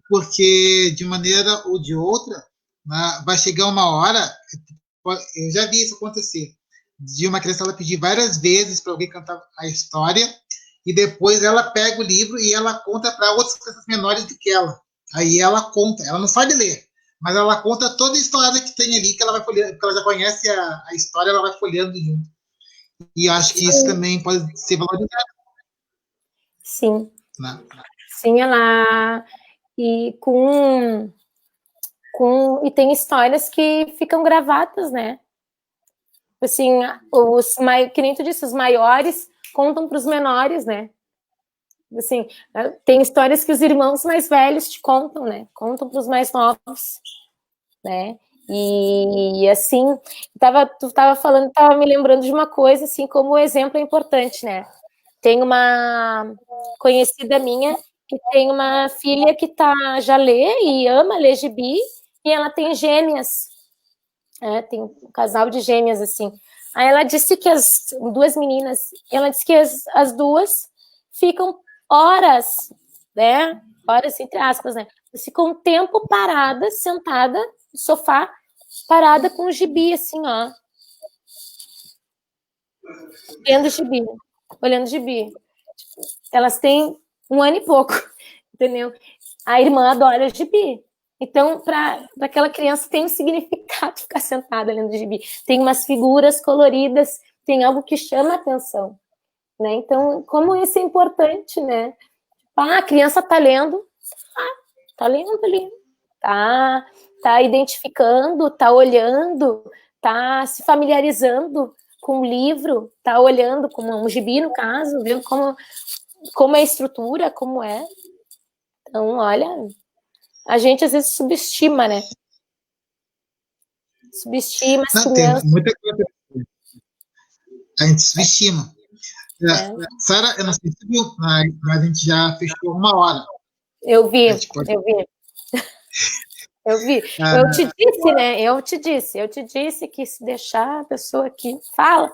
porque de maneira ou de outra, né, vai chegar uma hora, eu já vi isso acontecer, de uma criança ela pedir várias vezes para alguém cantar a história, e depois ela pega o livro e ela conta para outras crianças menores do que ela. Aí ela conta, ela não sabe ler, mas ela conta toda a história que tem ali, que ela vai folheando, porque ela já conhece a história, ela vai folheando junto. E acho que isso também pode ser valorizado. Sim. Né? Sim, e e tem histórias que ficam gravadas, né? Assim, que nem tu disse, os maiores contam para os menores, né? Assim, tem histórias que os irmãos mais velhos te contam, né? Contam para os mais novos, né? E assim, tu estava falando, estava me lembrando de uma coisa, assim, como o exemplo é importante, né? Tem uma conhecida minha que tem uma filha que já lê e ama ler gibi, e ela tem gêmeas, tem um casal de gêmeas, assim. Aí ela disse que as duas meninas, ela disse que as duas ficam horas, né? Horas, entre aspas, né? Ficam um tempo parada, sentada no sofá, parada com o gibi, assim, ó. Olhando o gibi. Elas têm 1 ano e pouco, entendeu? A irmã adora o gibi. Então, para aquela criança tem um significado ficar sentada lendo o gibi. Tem umas figuras coloridas, tem algo que chama a atenção, né? Então, como isso é importante, né? A criança está lendo, tá lendo ali, tá identificando, tá olhando, tá se familiarizando com um livro, tá olhando como um gibi, no caso, vendo como é a estrutura, como é. Então, olha, a gente às vezes subestima, né? Subestima as Não, tem crianças. muita coisa. A gente subestima. Sara, eu não sei se viu, mas a gente já fechou 1 hora. Eu vi, pode... eu vi. Eu vi. Eu te disse, né? Eu te disse que se deixar a pessoa aqui, fala.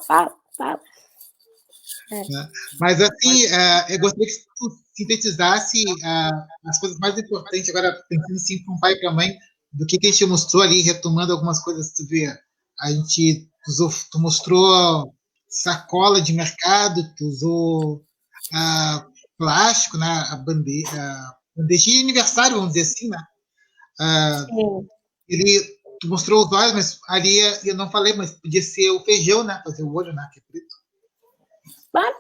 Mas, assim, eu gostaria que tu sintetizasse as coisas mais importantes, agora pensando assim para um pai e para a mãe, do que a gente mostrou ali, retomando algumas coisas, tu vê, tu mostrou sacola de mercado, tu usou plástico, né, a bandejinha de aniversário, vamos dizer assim, né? Tu mostrou os olhos, mas ali eu não falei, mas podia ser o feijão, né? Fazer o olho, né? Que é preto.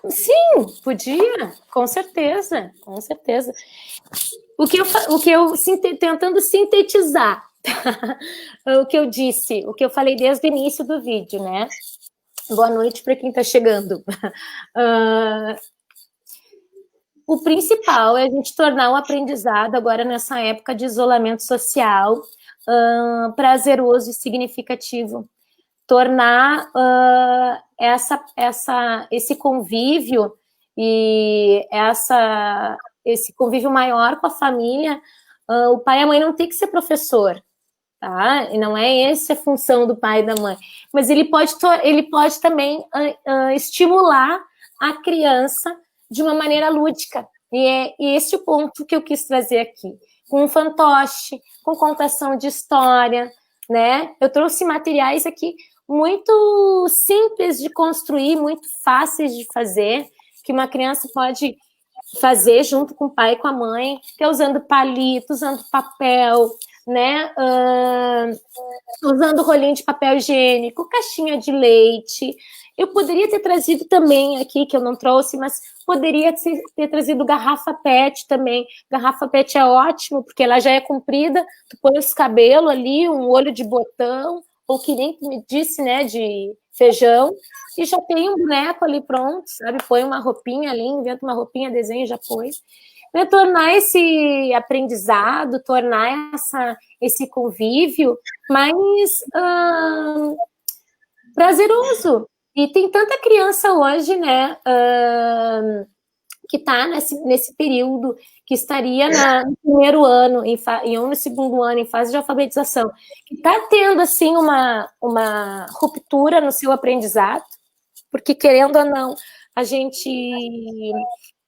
Sim, podia, com certeza. O que eu tentando sintetizar, o que eu disse, o que eu falei desde o início do vídeo, né? Boa noite para quem está chegando. O principal é a gente tornar o aprendizado, agora nessa época de isolamento social, prazeroso e significativo. Tornar esse convívio e esse convívio maior com a família. O pai e a mãe não tem que ser professor, tá? E não é essa a função do pai e da mãe, mas ele pode também estimular a criança de uma maneira lúdica, e é esse o ponto que eu quis trazer aqui, com um fantoche, com contação de história, né? Eu trouxe materiais aqui muito simples de construir, muito fáceis de fazer, que uma criança pode fazer junto com o pai e com a mãe, que é usando palito, usando papel, né? Usando rolinho de papel higiênico, caixinha de leite. Eu poderia ter trazido também aqui, que eu não trouxe, mas poderia ter trazido garrafa PET também. Garrafa PET é ótimo, porque ela já é comprida, tu põe os cabelos ali, um olho de botão, ou que nem tu me disse, né, de feijão, e já tem um boneco ali pronto, sabe? Põe uma roupinha ali, inventa uma roupinha, desenha e já pôs. Para tornar esse aprendizado, tornar esse convívio mais prazeroso. E tem tanta criança hoje, né, que está nesse período, que estaria no primeiro ano, ou no segundo ano, em fase de alfabetização, que está tendo, assim, uma ruptura no seu aprendizado, porque, querendo ou não,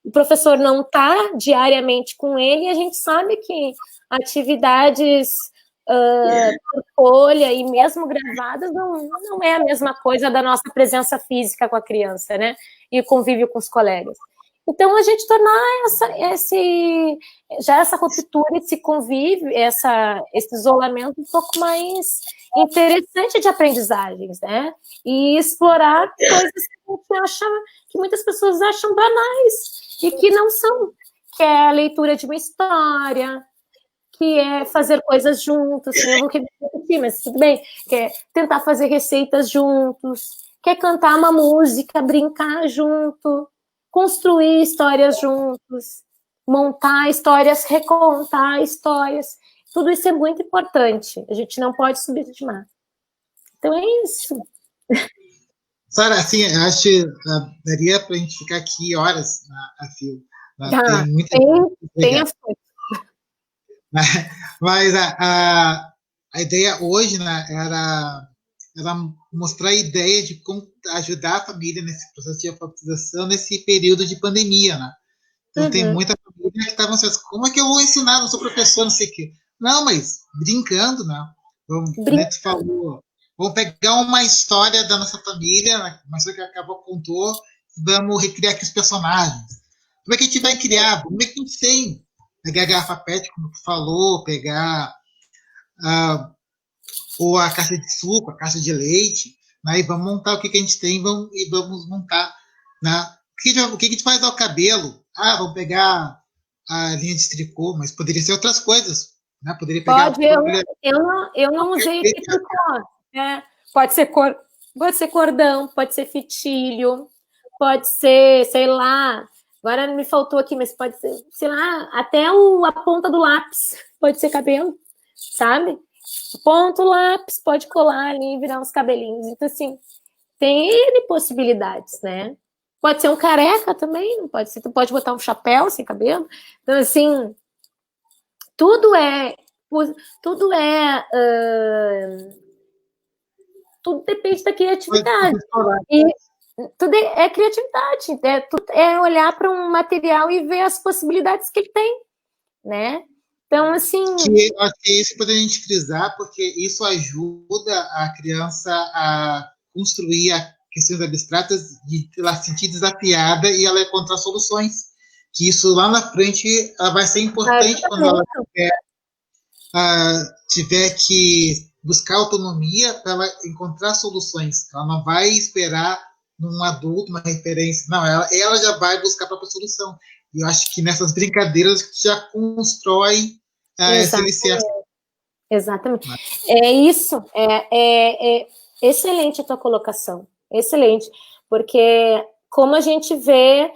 o professor não está diariamente com ele, e a gente sabe que atividades por folha e mesmo gravadas não é a mesma coisa da nossa presença física com a criança, né? E o convívio com os colegas. Então, a gente tornar essa ruptura, esse convívio, esse isolamento um pouco mais interessante de aprendizagens, né? E explorar coisas que muitas pessoas acham banais e que não são, que é a leitura de uma história, que é fazer coisas juntos, eu vou repetir, mas tudo bem, que é tentar fazer receitas juntos, que é cantar uma música, brincar junto, construir histórias juntos, montar histórias, recontar histórias, tudo isso é muito importante, a gente não pode subestimar. Então é isso. Sara, assim, eu acho que daria para a gente ficar aqui horas a fio. Tem muita tem as coisas. Mas a ideia hoje, né, era mostrar a ideia de como ajudar a família nesse processo de alfabetização nesse período de pandemia, né? Então tem muita família que estavam assim, como é que eu vou ensinar? Não sou professor, não sei o quê. Não, mas brincando, né? Como tu falou, vamos pegar uma história da nossa família, uma história que a avó contou, vamos recriar aqui os personagens. Como é que a gente vai criar? Como é que a gente tem? Pegar a garrafa PET, como tu falou, pegar ou a caixa de suco, a caixa de leite, né, e vamos montar o que a gente tem e vamos montar. Né? O que a gente faz ao cabelo? Vamos pegar a linha de tricô, mas poderia ser outras coisas. Né? Poderia pegar. Eu não usei aqui tricô. Pode ser cor Pode ser cordão, pode ser fitilho, pode ser, sei lá, agora me faltou aqui, mas pode ser, sei lá, até a ponta do lápis, pode ser cabelo, sabe? Ponto lápis, pode colar ali e virar uns cabelinhos. Então, assim, tem N possibilidades, né? Pode ser um careca também, não pode ser, tu pode botar um chapéu sem cabelo. Então, assim, tudo é, tudo é, tudo depende da criatividade. E tudo é criatividade, é olhar para um material e ver as possibilidades que ele tem, né? Então, assim... Acho que é isso que a gente frisar, porque isso ajuda a criança a construir questões abstratas de ela se sentir desafiada e ela encontrar soluções. Que isso lá na frente vai ser importante quando ela tiver que buscar autonomia para ela encontrar soluções. Ela não vai esperar num adulto uma referência, não, ela já vai buscar a própria solução. E eu acho que nessas brincadeiras já constrói esse alicerce. Exatamente. É isso, é excelente a tua colocação, excelente, porque como a gente vê,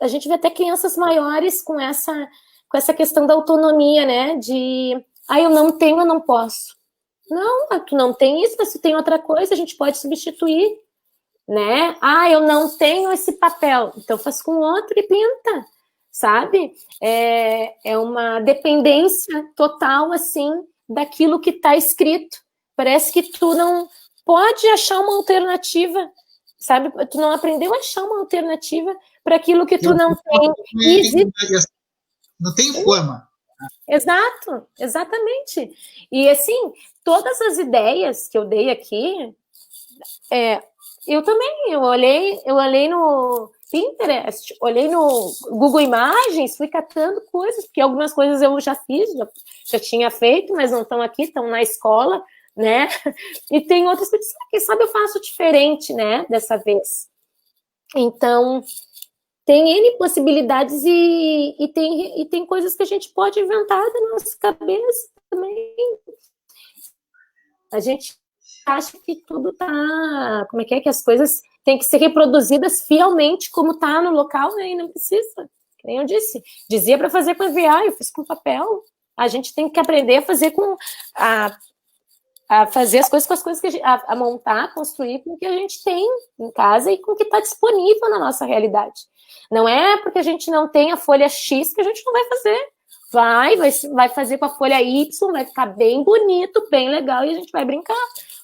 a gente vê até crianças maiores com essa questão da autonomia, né, de, eu não tenho, eu não posso. Não, tu não tem isso, mas se tem outra coisa, a gente pode substituir, né? Eu não tenho esse papel, então faz com outro e pinta, sabe? É uma dependência total, assim, daquilo que está escrito. Parece que tu não pode achar uma alternativa, sabe? Tu não aprendeu a achar uma alternativa para aquilo que tu não tem. Não tem forma. Exato, exatamente. E, assim, todas as ideias que eu dei aqui, eu também, eu olhei no Pinterest, olhei no Google Imagens, fui catando coisas, porque algumas coisas eu já fiz, já tinha feito, mas não estão aqui, estão na escola, né? E tem outras que, quem sabe eu faço diferente, né, dessa vez. Então, tem N possibilidades e tem coisas que a gente pode inventar da nossa cabeça também. A gente acha que tudo tá... Como é que as coisas têm que ser reproduzidas fielmente como tá no local, né? E não precisa. Que nem eu disse. Dizia para fazer com EVA, eu fiz com papel. A gente tem que aprender a fazer a fazer as coisas com as coisas que a montar, a construir com o que a gente tem em casa e com o que está disponível na nossa realidade. Não é porque a gente não tem a folha X que a gente não vai fazer. Vai fazer com a folha Y, vai ficar bem bonito, bem legal, e a gente vai brincar.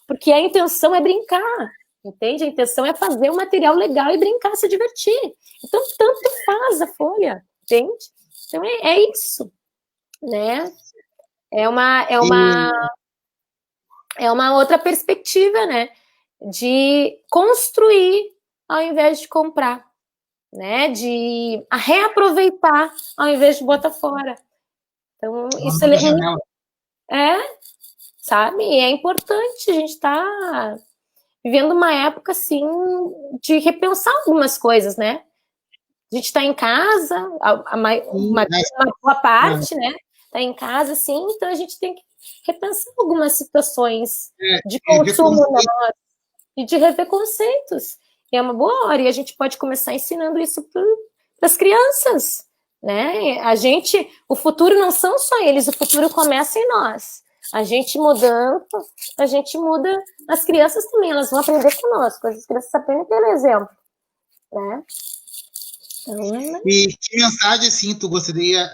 Porque a intenção é brincar, entende? A intenção é fazer um material legal e brincar, se divertir. Então, tanto faz a folha, entende? Então, é isso, né? É uma outra perspectiva, né? De construir ao invés de comprar, né? De reaproveitar ao invés de botar fora. Então, isso sabe? É importante, a gente está vivendo uma época, assim, de repensar algumas coisas, né? A gente está em casa, uma boa parte, né? Está em casa, assim, então a gente tem que repensar algumas situações de consumo e de rever conceitos. E é uma boa hora, e a gente pode começar ensinando isso para as crianças, né? O futuro não são só eles, o futuro começa em nós. A gente mudando, a gente muda as crianças também, elas vão aprender conosco, as crianças aprendem pelo exemplo, né? E que mensagem, assim, tu gostaria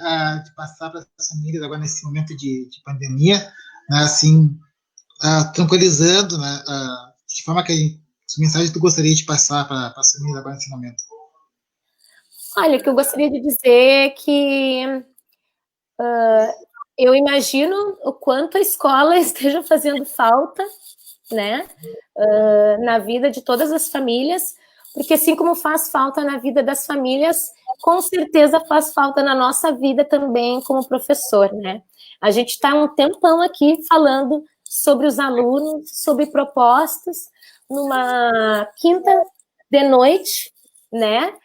de passar para as famílias agora nesse momento de pandemia, né, assim, tranquilizando, né, de forma que mensagem tu gostaria de passar para as famílias agora nesse momento? Olha, o que eu gostaria de dizer é que eu imagino o quanto a escola esteja fazendo falta, né, na vida de todas as famílias, porque assim como faz falta na vida das famílias, com certeza faz falta na nossa vida também como professor, né? A gente está um tempão aqui falando sobre os alunos, sobre propostas, numa quinta de noite, né?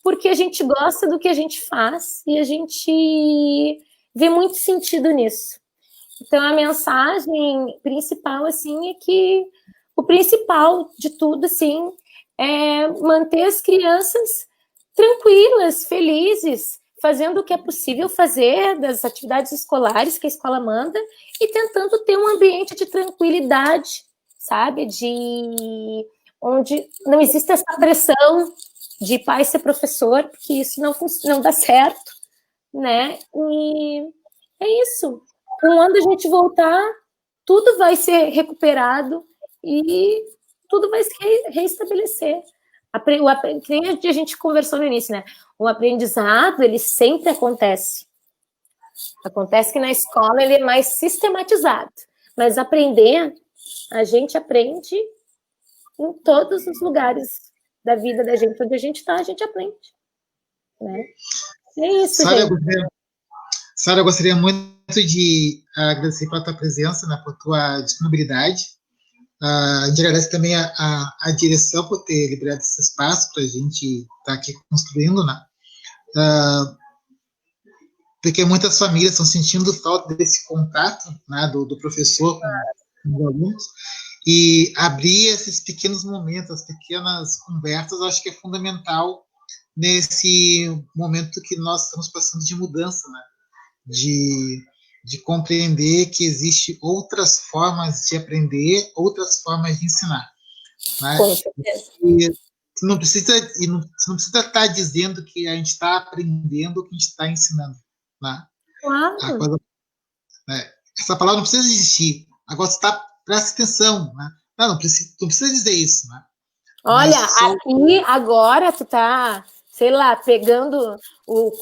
Porque a gente gosta do que a gente faz e a gente vê muito sentido nisso. Então, a mensagem principal, assim, é que o principal de tudo, assim, é manter as crianças tranquilas, felizes, fazendo o que é possível fazer das atividades escolares que a escola manda e tentando ter um ambiente de tranquilidade, sabe? De onde não existe essa pressão de pai ser professor, porque isso não dá certo, né? E é isso. Quando a gente voltar, tudo vai ser recuperado e tudo vai se reestabelecer. Que a gente conversou no início, né? O aprendizado, ele sempre acontece. Acontece que na escola ele é mais sistematizado. Mas aprender, a gente aprende em todos os lugares da vida da gente. Onde a gente está, a gente aprende. Né? É isso, Sara, gente. Sara, eu gostaria muito de agradecer pela tua presença, né, por tua disponibilidade. A gente agradece também a direção por ter liberado esse espaço para a gente estar aqui construindo, né? Porque muitas famílias estão sentindo falta desse contato, né, do professor com os alunos, e abrir esses pequenos momentos, as pequenas conversas, eu acho que é fundamental nesse momento que nós estamos passando de mudança, né? De compreender que existe outras formas de aprender, outras formas de ensinar, né? Com certeza. E você não precisa estar dizendo que a gente está aprendendo o que a gente está ensinando, né? A Claro. coisa, né? Essa palavra não precisa existir. Agora você presta atenção, né? Não precisa dizer isso, né? Olha, aqui agora tu tá, sei lá, pegando o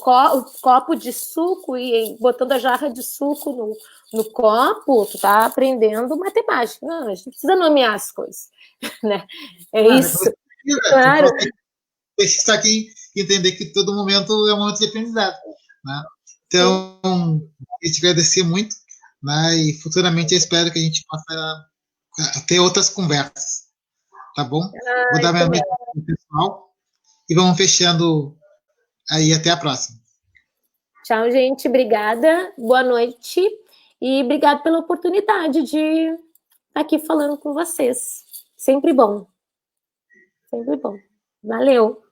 copo de suco e botando a jarra de suco no copo, tu tá aprendendo matemática. Não, a gente precisa nomear as coisas, né? É isso. Claro. Está aqui entender que todo momento é um momento de aprendizado, né? Então, eu te agradecer muito, né? E futuramente eu espero que a gente possa ter outras conversas, tá bom? Vou dar minha mensagem pro pessoal e vamos fechando aí, até a próxima. Tchau, gente. Obrigada. Boa noite. E obrigado pela oportunidade de estar aqui falando com vocês. Sempre bom. Sempre bom. Valeu.